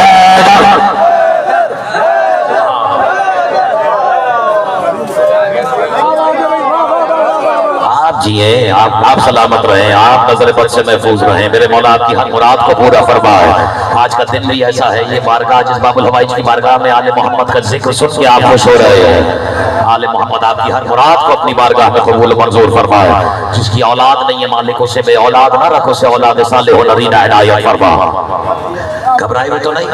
آپ جیئے، آپ سلامت رہیں، آپ نظر بد سے محفوظ رہیں، میرے مولا آپ کی ہر مراد کو پورا فرمائے۔ آج کا دن بھی ایسا ہے، یہ بارگاہ جس باب الحوائج کی بارگاہ میں آل محمد کا ذکر سن کے آپ خوش ہو رہے ہیں۔ آل محمد آپ کی ہر مراد کو اپنی بارگاہ میں قبول منظور فرمائے۔ جس کی اولاد نہیں ہے مالک اسے بے اولاد نہ رکھ، اسے اولاد صالح و نرینہ عنایت فرما۔ گھبرائے ہوئے تو نہیں،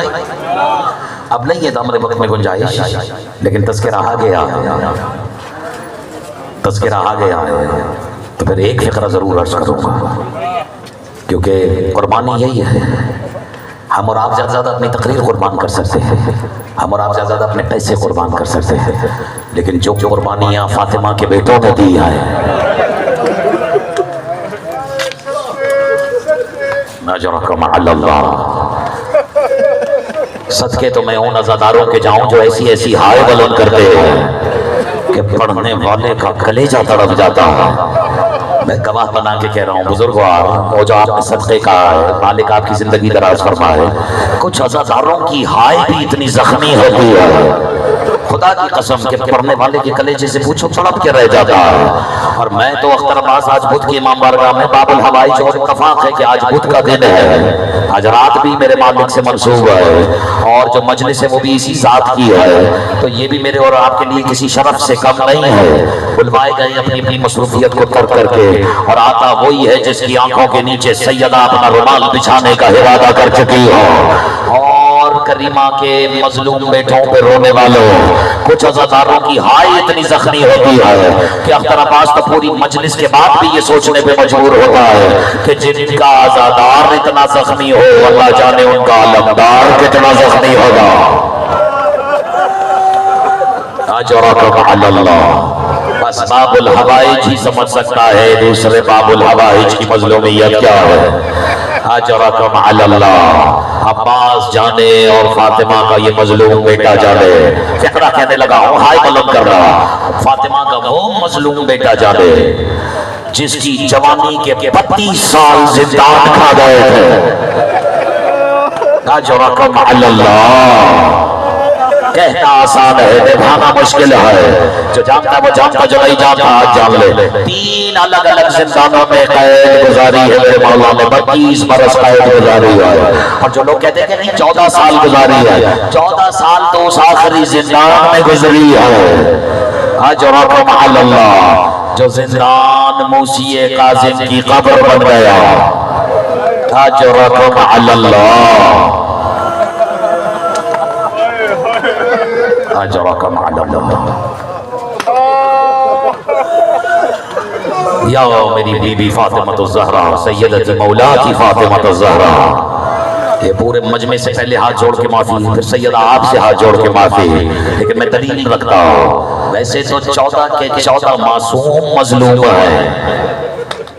اب نہیں ہے دامن وقت میں گنجائش، لیکن تذکرہ آ گیا، تذکرہ آ گیا تو پھر ایک فقرہ ضرور عرض کروں گا، کیونکہ قربانی یہی ہے۔ ہم اور آپ زیادہ زیادہ اپنی تقریر قربان کر سکتے ہیں، ہم اور آپ زیادہ زیادہ اپنے پیسے قربان کر سکتے ہیں، لیکن جو قربانیاں فاطمہ کے بیٹوں نے دی ہیں، اجرکم علی اللہ، صدقے تو میں ان عزاداروں کے جاؤں جو ایسی ایسی ہائے بلند کرتے ہیں کہ پڑھنے والے کا کلیجہ تڑپ جاتا ہے۔ میں گواہ بنا کے کہہ رہا ہوں بزرگوار، وہ جو آپ نے صدقے کا ہے، مالک آپ کی زندگی دراز فرمائے، کچھ عزاداروں کی ہائے بھی اتنی زخمی ہوتی ہے، خدا کی قسم کہ پڑھنے والے کے کلیجے سے پوچھو تڑپ کے رہ جاتا ہے۔ اور میں تو اختر عباس آج بدھ کی امام بارگاہ میں باب الحوائج اور اتفاق ہے کہ آج بدھ کا دن ہے، آج رات بھی میرے مالک سے منسوب ہے، اور جو مجلس ہے وہ بھی اسی ذات کی ہے، تو یہ بھی میرے اور آپ کے لیے کسی شرف سے کم نہیں ہے۔ بلوائے گئے اپنی اپنی مصروفیت کو ترک کر کے، اور آتا وہی ہے جس کی آنکھوں کے نیچے سیدہ اپنا رومال بچھانے کا ارادہ کر چکی ہو۔ اور کریمہ کے مظلوم بیٹوں پہ رونے والوں، کچھ عزاداروں کی ہائے اتنی زخمی ہوتی ہے کہ اختر عباس تو پوری مجلس کے بعد بھی یہ سوچنے پہ مجبور ہوتا ہے کہ جن کا عزادار اتنا زخمی ہو، اللہ جانے ان کا علمدار کتنا زخمی ہوگا۔ اجرکم علی اللہ، بس باب الحوائج ہی سمجھ سکتا ہے دوسرے باب الحوائج کی مظلومیت کیا ہے۔ اجرکم علی اللہ، عباس جانے اور فاطمہ کا یہ مظلوم بیٹا جانے، فقرہ کہنے لگا ہوں، ہائے بلند کر رہا، فاطمہ کا وہ مظلوم بیٹا جانے جس کی جوانی کے 32 سال زندان کھا گئے تھے۔ اجرکم علی اللہ، کہنا آسان ہے، نبھانا مشکل ہے، جو جانتا وہ جانتا، جو نہیں جانتا آج جان لے۔ 3 الگ الگ زندانوں میں قید گزاری ہے میرے مولا نے، 32 برس قید گزاری ہے، اور جو لوگ کہتے ہیں کہ نہیں 14 سال گزاری ہے، 14 سال تو اس آخری زندان میں گزری ہے۔ اجرکم علی اللہ، جو زندان موسی کاظم کی قبر بن گیا، اجرکم علی اللہ، اجرکم علی اللہ۔ یا میری بی بی فاطمۃ الزہرا، سیدتی مولاتی فاطمۃ الزہرا، یہ پورے مجمع سے پہلے ہاتھ جوڑ کے معافی، پھر سیدہ آپ سے ہاتھ جوڑ کے معافی، لیکن میں دلیل رکھتا ہوں، ویسے تو 14 کے 14 معصوم مظلوم ہیں،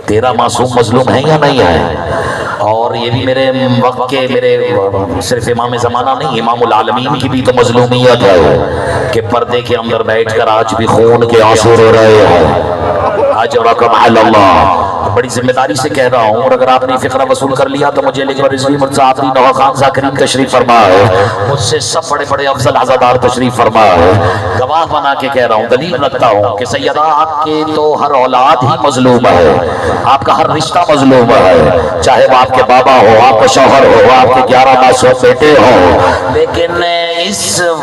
13 معصوم مظلوم ہیں یا نہیں ہیں؟ اور یہ بھی میرے وقت کے، میرے صرف امام زمانہ نہیں، امام العالمین کی بھی تو مظلومیت ہے کہ پردے کے اندر بیٹھ کر آج بھی خون کے آنسو رو رہے ہیں۔ اجرکم علی اللہ، بڑی ذمہ داری سے کہہ رہا ہوں، اور اگر آپ نے فقرہ وصول کر لیا تو مجھے لکھ رضوی مرزا آفرین نوح خان ذاکرین تشریف فرما ہے، مجھ سے سب بڑے بڑے افضل عزادار تشریف فرما ہے، گواہ بنا کے کہہ رہا ہوں، دلیل رکھتا ہوں کہ سیدہ آپ کے تو ہر اولاد ہی مظلوم ہے، آپ کا ہر رشتہ مظلوم ہے، چاہے وہ آپ کے بابا ہو، آپ کا شوہر ہو، آپ کے 11 معصوم بیٹے ہو، لیکن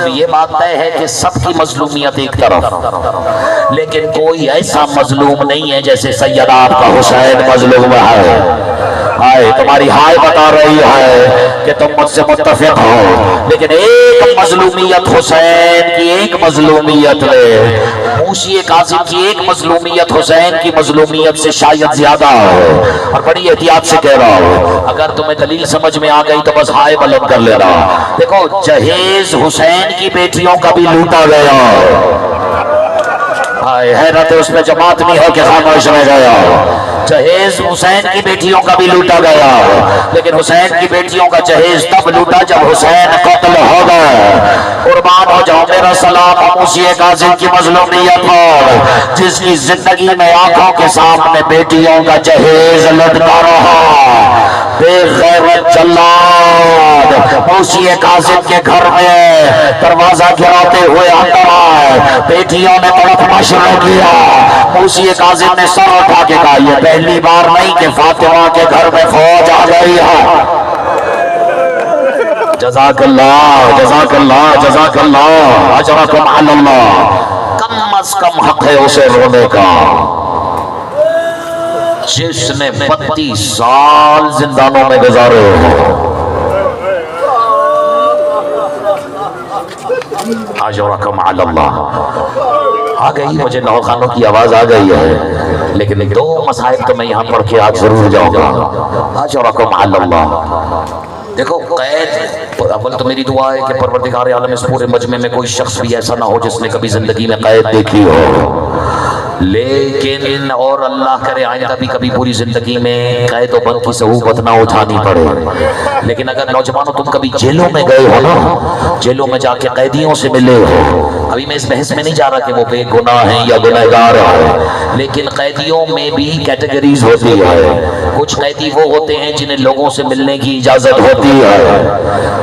یہ بات طے ہے کہ سب کی مظلومیت ایک طرف، لیکن کوئی ایسا مظلوم نہیں ہے جیسے سیدہ آپ کا حسین مظلوم ہے۔ ہائے تمہاری ہائے بتا رہی ہے کہ تم مجھ سے متفق ہو، لیکن ایک مظلومیت حسین کی، ایک مظلومیت موسی کاظم کی، ایک مظلومیت حسین کی مظلومیت سے شاید زیادہ ہو، اور بڑی احتیاط سے کہہ رہا ہوں، اگر تمہیں دلیل سمجھ میں آ گئی تو بس ہائے بلند کر لینا۔ دیکھو جہیز حسین کی بیٹیوں کا بھی لوٹا گیا، حیرت ہے اس میں جماعت نہیں ہو کہ خاموش رہ گیا۔ جہیز حسین کی بیٹیوں کا بھی لوٹا گیا، لیکن حسین کی بیٹیوں کا جہیز تب لوٹا جب حسین قتل ہو گئے۔ قربان ہو جاؤ میرا سلام موسی کاظم کی مظلومیت پر، جس کی زندگی میں آنکھوں کے سامنے بیٹیوں کا جہیز لٹتا رہا۔ بے غیرت جلاد موسی کاظم کے گھر میں دروازہ گراتے ہوئے اندر آئے، بیٹیوں نے تڑپ مشورہ کیا۔ موسی کاظم نے سر اٹھا کے کہا یہ پہلی بار نہیں کہ فاطمہ کے گھر میں فوج آ گئی ہے۔ جزاک اللہ جزاک اللہ جزاک اللہ اجرکم علی اللہ۔ کم از کم حق ہے اسے رونے کا جس نے 32 سال زندانوں میں گزارے ہو۔ اجرکم علی اللہ۔ آ گئی مجھے نو خانوں کی آواز آ گئی ہے، لیکن دو مسائل تو میں یہاں پڑھ کے آج ضرور جاؤں گا۔ اجرکم علی اللہ۔ دیکھو قید، اول تو میری دعا ہے کہ پروردگار عالم اس پورے مجمع میں کوئی شخص بھی ایسا نہ ہو جس نے کبھی زندگی میں قید دیکھی ہو، لیکن اور اللہ کرے آئندہ بھی کبھی پوری زندگی میں قید و بند کی صعوبت نہ اٹھانی پڑے۔ لیکن اگر نوجوانوں تم کبھی جیلوں میں گئے ہو نا، جیلوں میں جا کے قیدیوں سے ملے ہو، ابھی میں اس بحث میں نہیں جا رہا کہ وہ بے گناہ ہیں یا گنہگار ہیں، لیکن قیدیوں میں بھی کیٹیگریز ہوتی ہے۔ کچھ قیدی وہ ہوتے ہیں جنہیں لوگوں سے ملنے کی اجازت ہوتی ہے،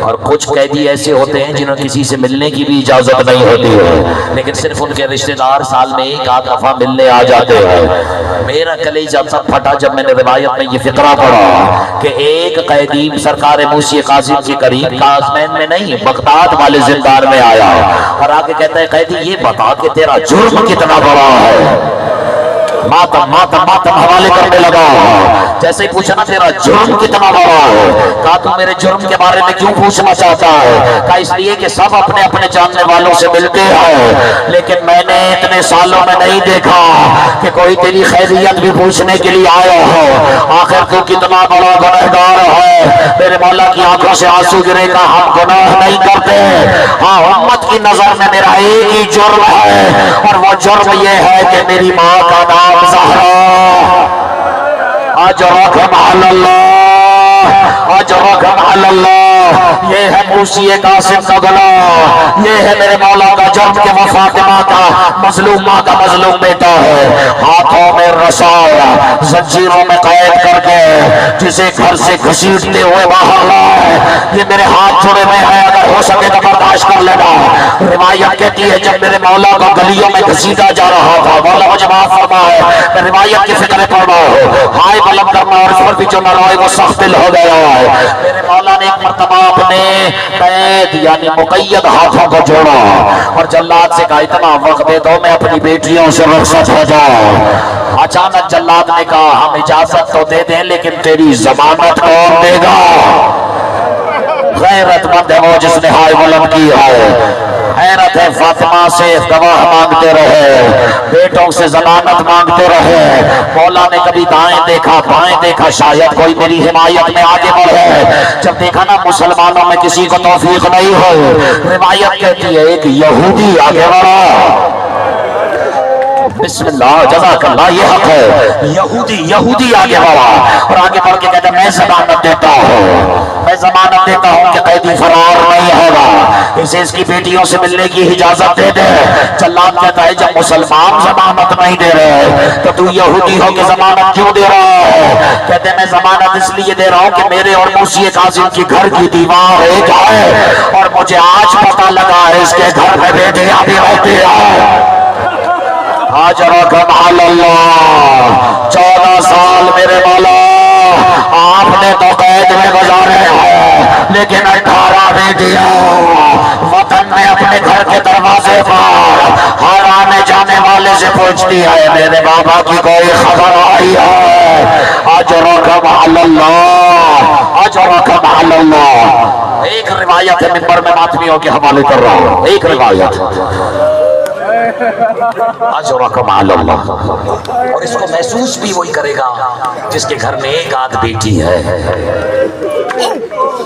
اور کچھ قیدی ایسے ہوتے ہیں جنہیں کسی سے ملنے کی بھی اجازت نہیں ہوتی ہے، لیکن صرف ان کے رشتہ دار سال میں ایک آدھ دفعہ ملنے آ جاتے ہیں۔ میرا کلیجہ سب پھٹا جب میں نے روایت میں یہ فقرہ پڑھا کہ ایک قیدی سرکار موسی کاظم کے قریب کازمین میں نہیں بغداد والے زندان میں آیا، اور آگے کہتا ہے قیدی یہ بتا کہ تیرا جرم کتنا بڑا ہے۔ ماتم ماتم ماتم حوالے کرنے لگا، جیسے ہی پوچھنا تیرا جرم کتنا بڑا ہے، کہا تو میرے جرم کے بارے میں کیوں پوچھنا چاہتا ہے؟ کہا اس لیے کہ سب اپنے اپنے جاننے والوں سے ملتے ہیں، لیکن میں نے اتنے سالوں میں نہیں دیکھا کہ کوئی تیری خیریت بھی پوچھنے کے لیے آیا ہو۔ آخر تو کتنا بڑا گنہگار ہے، میرے مولا کی آنکھوں سے آنسو گرے گا، ہم گناہ نہیں کرتے، ہاں امت کی نظر میں میرا ایک ہی جرم ہے، اور وہ جرم یہ ہے کہ میری ماں کا نام زہرا۔ اجرکم علی اللہ اجرکم علی اللہ۔ یہ ہے موسی کاظم کا گناہ، یہ ہے میرے مولا کا جرم کہ وہ فاطمہ کا مظلوم ماں کا مظلوم بیٹا ہے، ہاتھوں میں رسایا زنجیروں میں قید کر کے جسے گھر سے گھسیٹتے ہوئے باہر لائے۔ یہ میرے ہاتھ جڑے ہوئے ہیں، اگر ہو سکے تو برداشت کر لینا۔ روایت کہتی ہے جب میرے مولا کو گلیوں میں گھسیٹا جا رہا تھا، مولا مجھے معاف فرمائے میں روایت کی فکر پڑھ رہا ہوں، ہائے بلند کرنا اور اس پر بھی جو نہ روئے وہ سخت دل ہو گیا ہے۔ میرے مولا نے ایک مرتبہ اپنے قید یعنی مقید ہاتھوں کو جوڑا اور جلاد سے کہا اتنا وقت دے دو میں اپنی بیٹیوں سے رخصت ہو جاؤں۔ اچانک جلاد نے کہا ہم اجازت تو دے دیں لیکن تیری ضمانت کون دے گا؟ غیرت مند ہے وہ جس نے ہائے بلند کی ہے۔ حیرت ہے فاطمہ سے گواہ مانگتے رہے، بیٹوں سے ضمانت مانگتے رہے، مولا نے کبھی دائیں دیکھا بائیں دیکھا شاید کوئی میری حمایت میں آگے بڑھے، جب دیکھا نا مسلمانوں میں کسی کو توفیق نہیں ہو، روایت کہتی ہے ایک یہودی آگے بڑھا، بسم اللہ جزاک اللہ یہ حق ہے، یہودی آگے بڑھا اور آگے بڑھ کے کہتا میں ضمانت دیتا ہوں کہ قیدی فرار نہیں ہوگا، اسے اس کی بیٹیوں سے ملنے کی اجازت دے دے۔ جلاد کہتا ہے جب مسلمان ضمانت نہیں دے رہے تو تو یہودی ہو کہ ضمانت کیوں دے رہا ہے؟ کہتے میں ضمانت اس لیے دے رہا ہوں کہ میرے اور موسی کاظم کی گھر کی دیوار ایک ہے اور مجھے آج پتہ لگا ہے اس کے گھر میں بیٹیاں بھی ہوتی ہیں۔ اجرکم علی اللہ۔ 14 سال میرے مولا آپ نے تو قید میں گزارے ہیں، لیکن 18 بیٹیاں وطن میں اپنے گھر کے دروازے پر ہر آنے جانے والے حوالے سے پوچھتی ہے میرے بابا کی کوئی خبر آئی ہے؟ اجرکم علی اللہ، اجرکم علی اللہ۔ ایک روایت ہے، منبر میں ماتمیوں کے حوالے کر رہا ہوں، ایک روایت اجرکم علی اللہ، اور اس کو محسوس بھی وہی کرے گا جس کے گھر میں ایک آدھ بیٹی ہے،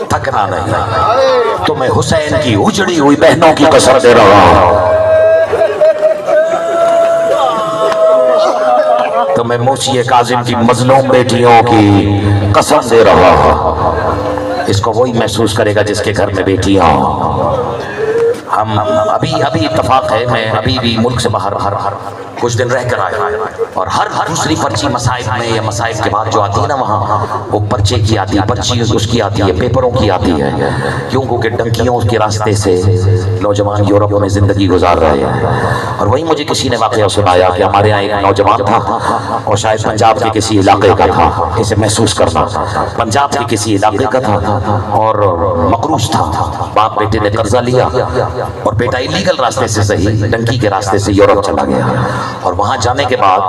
تھکنا نہیں۔ تو میں حسین کی اجڑی ہوئی بہنوں کی قسم دے رہا ہوں، تو میں موسی کاظم کی مظلوم بیٹیوں کی قسم دے رہا ہوں، اس کو وہی محسوس کرے گا جس کے گھر میں بیٹیاں ہوں۔ ہم ابھی اتفاق ہے، میں ابھی بھی ملک سے باہر کچھ دن رہ کر آیا، اور ہر دوسری پرچی مصائب میں یا مصائب کے بعد جو آتی ہے نا، وہاں وہ پرچے کی آتی ہے، پرچی اس کی آتی ہے، پیپروں کی آتی ہے، کیونکہ ڈنکیوں کے راستے سے نوجوان یورپ میں زندگی گزار رہے ہیں۔ اور وہی مجھے کسی نے واقعہ سنایا کہ ہمارے یہاں ایک نوجوان تھا، اور شاید پنجاب کے کسی علاقے کا تھا، اسے محسوس کرنا پنجاب کے کسی علاقے کا تھا، اور مقروض تھا، باپ بیٹے نے قرضہ لیا، اور بیٹا ایلیگل راستے سے صحیح ڈنکی کے راستے سے یورپ چلا گیا، اور وہاں جانے کے بعد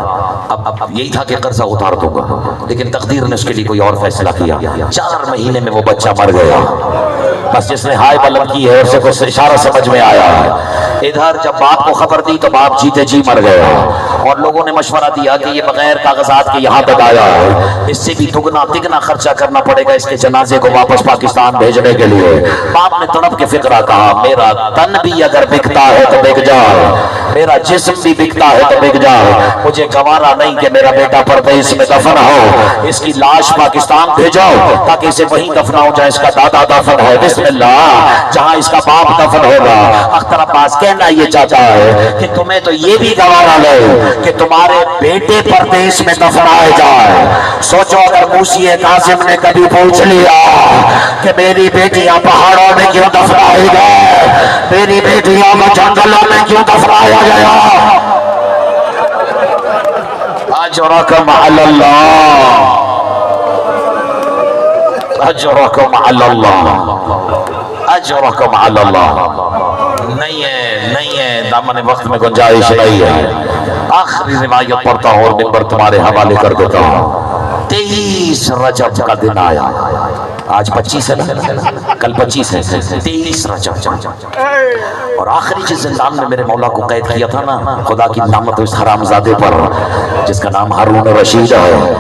اب یہی تھا کہ قرضہ اتار دوں گا، لیکن تقدیر نے اس کے لیے کوئی اور فیصلہ کیا۔ 4 مہینے میں وہ بچہ مر گیا، بس جس نے ہائے بلند کی ہے اسے کچھ اشارہ سمجھ میں آیا ہے۔ ادھر جب باپ کو خبر دی تو باپ جیتے جی مر گیا، اور لوگوں نے مشورہ دیا کہ یہ بغیر کاغذات کے یہاں تک آیا ہے، اس سے بھی دگنا تگنا خرچہ کرنا پڑے گا اس کے جنازے کو واپس پاکستان بھیجنے کے لیے۔ باپ نے تڑپ کے فقرہ کہا، میرا تن بھی اگر بکتا ہے تو بک جائے، میرا جسم بھی بکتا ہے تو بک جائے، مجھے گوارا نہیں کہ میرا بیٹا پردیس میں دفن ہو، اس کی لاش پاکستان بھیجو تاکہ اسے وہیں دفناؤ جہاں اس کا دادا دفن ہے، بسم اللہ، جہاں اس کا باپ دفن ہوگا۔ اختر عباس کہنا یہ چاہتا ہے کہ تمہیں تو یہ بھی گوارا لے کہ تمہارے بیٹے پردیس میں دفنائے جائے۔ سوچو اگر موسی کاظم نے کبھی پوچھ لیا کہ میری بیٹیاں پہاڑوں میں کیوں دفنائی گئے، میری بیٹیوں کو جنگلوں میں کیوں دفنایا گیا، اجرکم علی اللہ، اجرکم علی اللہ، اجرکم علی اللہ۔ نہیں ہے دامن وقت میں گنجائش نہیں ہے، آخری روایت پڑھتا ہوں اور منبر تمہارے حوالے کر دیتا ہوں۔ 23 رجب کا دن آیا، آج 25 ہے نا، کل 25 ہے، 23 رجب، اور آخری جس زندان میں میرے مولا کو قید کیا تھا نا، خدا کی نعمت اس حرامزادے پر جس کا نام ہارون رشید ہے،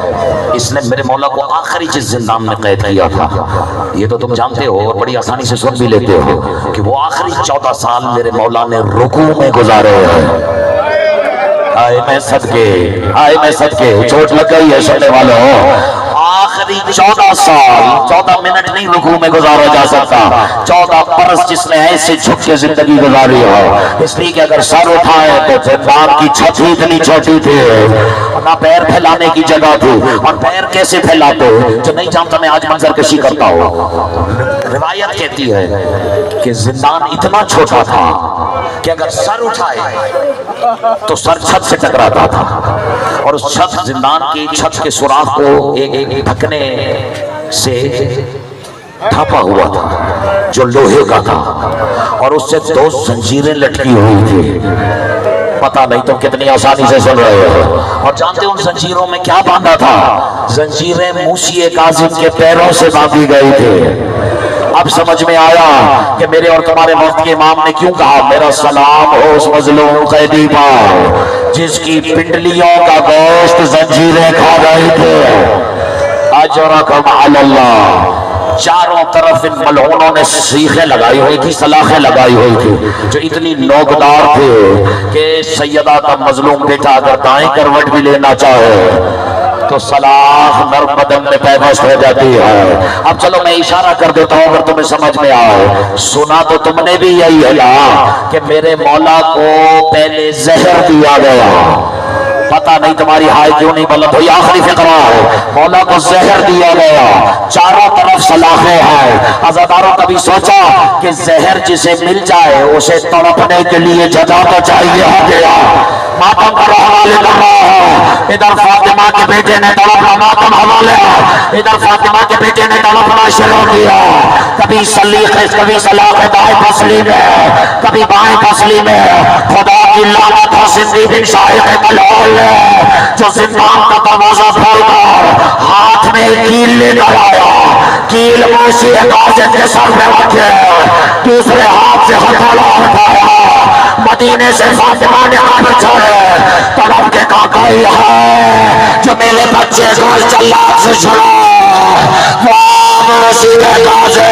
اس نے میرے مولا کو آخری جس زندان میں قید کیا تھا، یہ تو تم جانتے ہو اور بڑی آسانی سے سن بھی لیتے ہو کہ وہ آخری 14 سال میرے مولا نے رکوع میں گزارے ہیں۔ آئے میں صدقے، چوٹ لگ گئی ہے سننے والوں، آخری 14 سال، 14 منٹ نہیں رکوع میں گزارا جا سکتا، 14 برس جس نے ایسے جھک کے زندگی گزاری ہو، اس لیے کہ اگر سر اٹھائے تو زندان کی چھت ہی اتنی چھوٹی تھی، نہ پیر پھیلانے کی جگہ تھی، اور پیر کیسے پھیلاتے جو نہیں جانتا، میں آج منظر کشی کرتا ہوں۔ روایت کہتی ہے کہ زندان اتنا چھوٹا تھا کہ اگر سر اٹھائے تو سر چھت سے ٹکراتا تھا، اور اس چھت زندان کی چھت کے سوراخ کو ایک ڈھکنے سے ڈھانپا ہوا تھا جو لوہے کا تھا، اور اس سے 2 زنجیریں لٹکی ہوئی تھی۔ پتہ نہیں تم کتنی آسانی سے سن رہے ہو، اور جانتے ان زنجیروں میں کیا باندھا تھا؟ زنجیریں موسی کاظم کے پیروں سے باندھی گئی تھی۔ اب سمجھ میں آیا کہ میرے اور تمہارے وقت کے امام نے کیوں کہا میرا سلام ہو اس مظلوم قیدی پر جس کی پنڈلیوں کا گوشت زنجیریں کھا گئی تھے۔ اجرکم علی اللہ۔ چاروں طرف ان ملعونوں نے سیخیں لگائی ہوئی تھی، سلاخیں لگائی ہوئی تھی جو اتنی نوکدار تھے کہ سیدہ کا مظلوم بیٹا اگر دائیں کروٹ بھی لینا چاہے تو سلاخ نرم بدن میں پیوست ہو جاتی ہے۔ اب چلو میں اشارہ کر دیتا ہوں اگر تمہیں سمجھ میں آئے۔ سنا تو تم نے بھی یہی ہے نا کہ میرے مولا کو پہلے زہر دیا گیا، پتہ نہیں تمہاری ہائے کیوں نہیں بلند ہوئی، آخری فقرہ ہے، مولا کو زہر دیا گیا، چاروں طرف سلاخیں ہیں۔ عزاداروں کبھی سوچا کہ زہر جسے مل جائے اسے تڑپنے کے لیے جگہ تو چاہیے ہو گیا، ماتم پر حوالے کر رہا ہے، ادھر فاطمہ کے بیٹے نے تڑپنا، ماتم حوالے، ادھر فاطمہ کے بیٹے نے تڑپنا شروع کیا، کبھی سلیقے کبھی سلاخ دائیں پسلی میں، کبھی بائیں پسلی میں، خدا کی لعنت ہو سندھی نصیب شاعر ملول جو زندان کا دروازہ کھول کر ہاتھ میں کیل لے کر آیا، کیل موشی غازی کے سر میں رکھے، دوسرے ہاتھ سے ہتھوڑا اٹھایا، مدینے سے فاطمہ نے آنے چھوڑے، طرف کے کاکائی ہے جو میرے بچے کو جلاد سے چھڑا، واہ موشی غازی،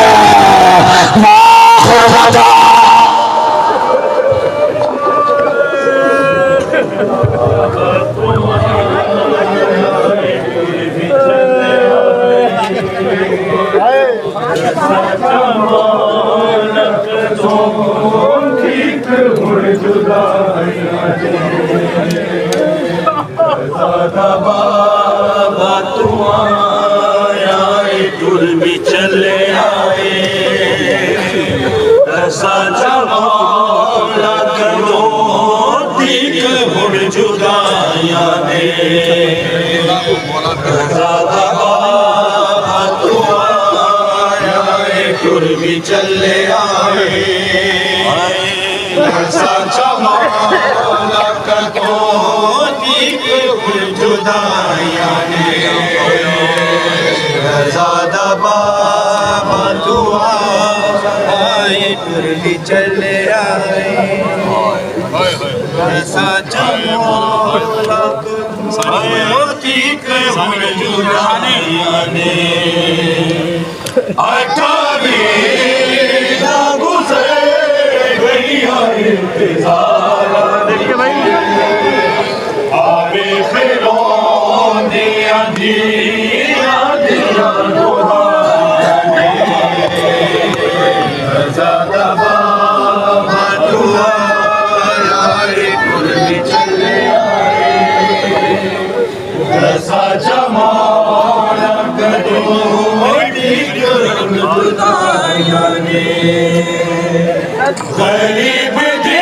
واہ خربجہ۔ بابا تم آئے دل بھی چلے آئے ایسا جمال کرو دیکھ مڑ جدائیاں نے زیادہ بابا تم آئے دل بھی چلے آئے ایسا جمال کرو دیکھ مڑ جدائیاں نے زیادہ بابا دعا آئے پھر بھی چلے آئے ایسا جمال آئے مڑ جدائیاں نے اٹھاوی نہ گزرے گئی انتظار آبے خیروں دیا دیا دیا دعانے زیادہ بابا دعا آئے کل بھی چلے آئے ایسا جمال کرو دیکھ جدائیاں نے غریب دے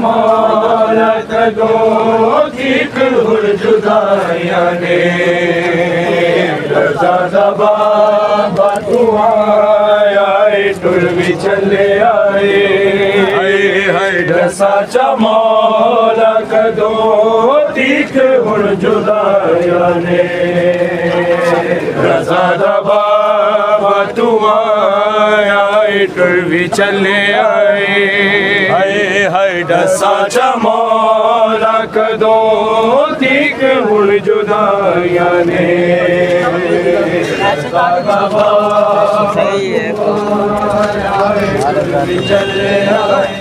مولا کدو تیک ہر جدائیاں نے رضا دبا باتو آیا ٹر بھی چلے آئے رسا چا مولا کدو تیک ہر جدائیاں نے رضا دبا باتو آیا ٹر بھی چلے آئے ڈسا چا مولا کدو تیک ہن جدائیاں نے چلے آئے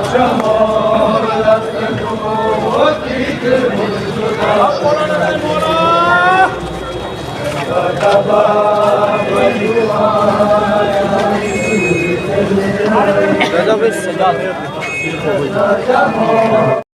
چا مولا کدو تیک ہن جدائیاں نے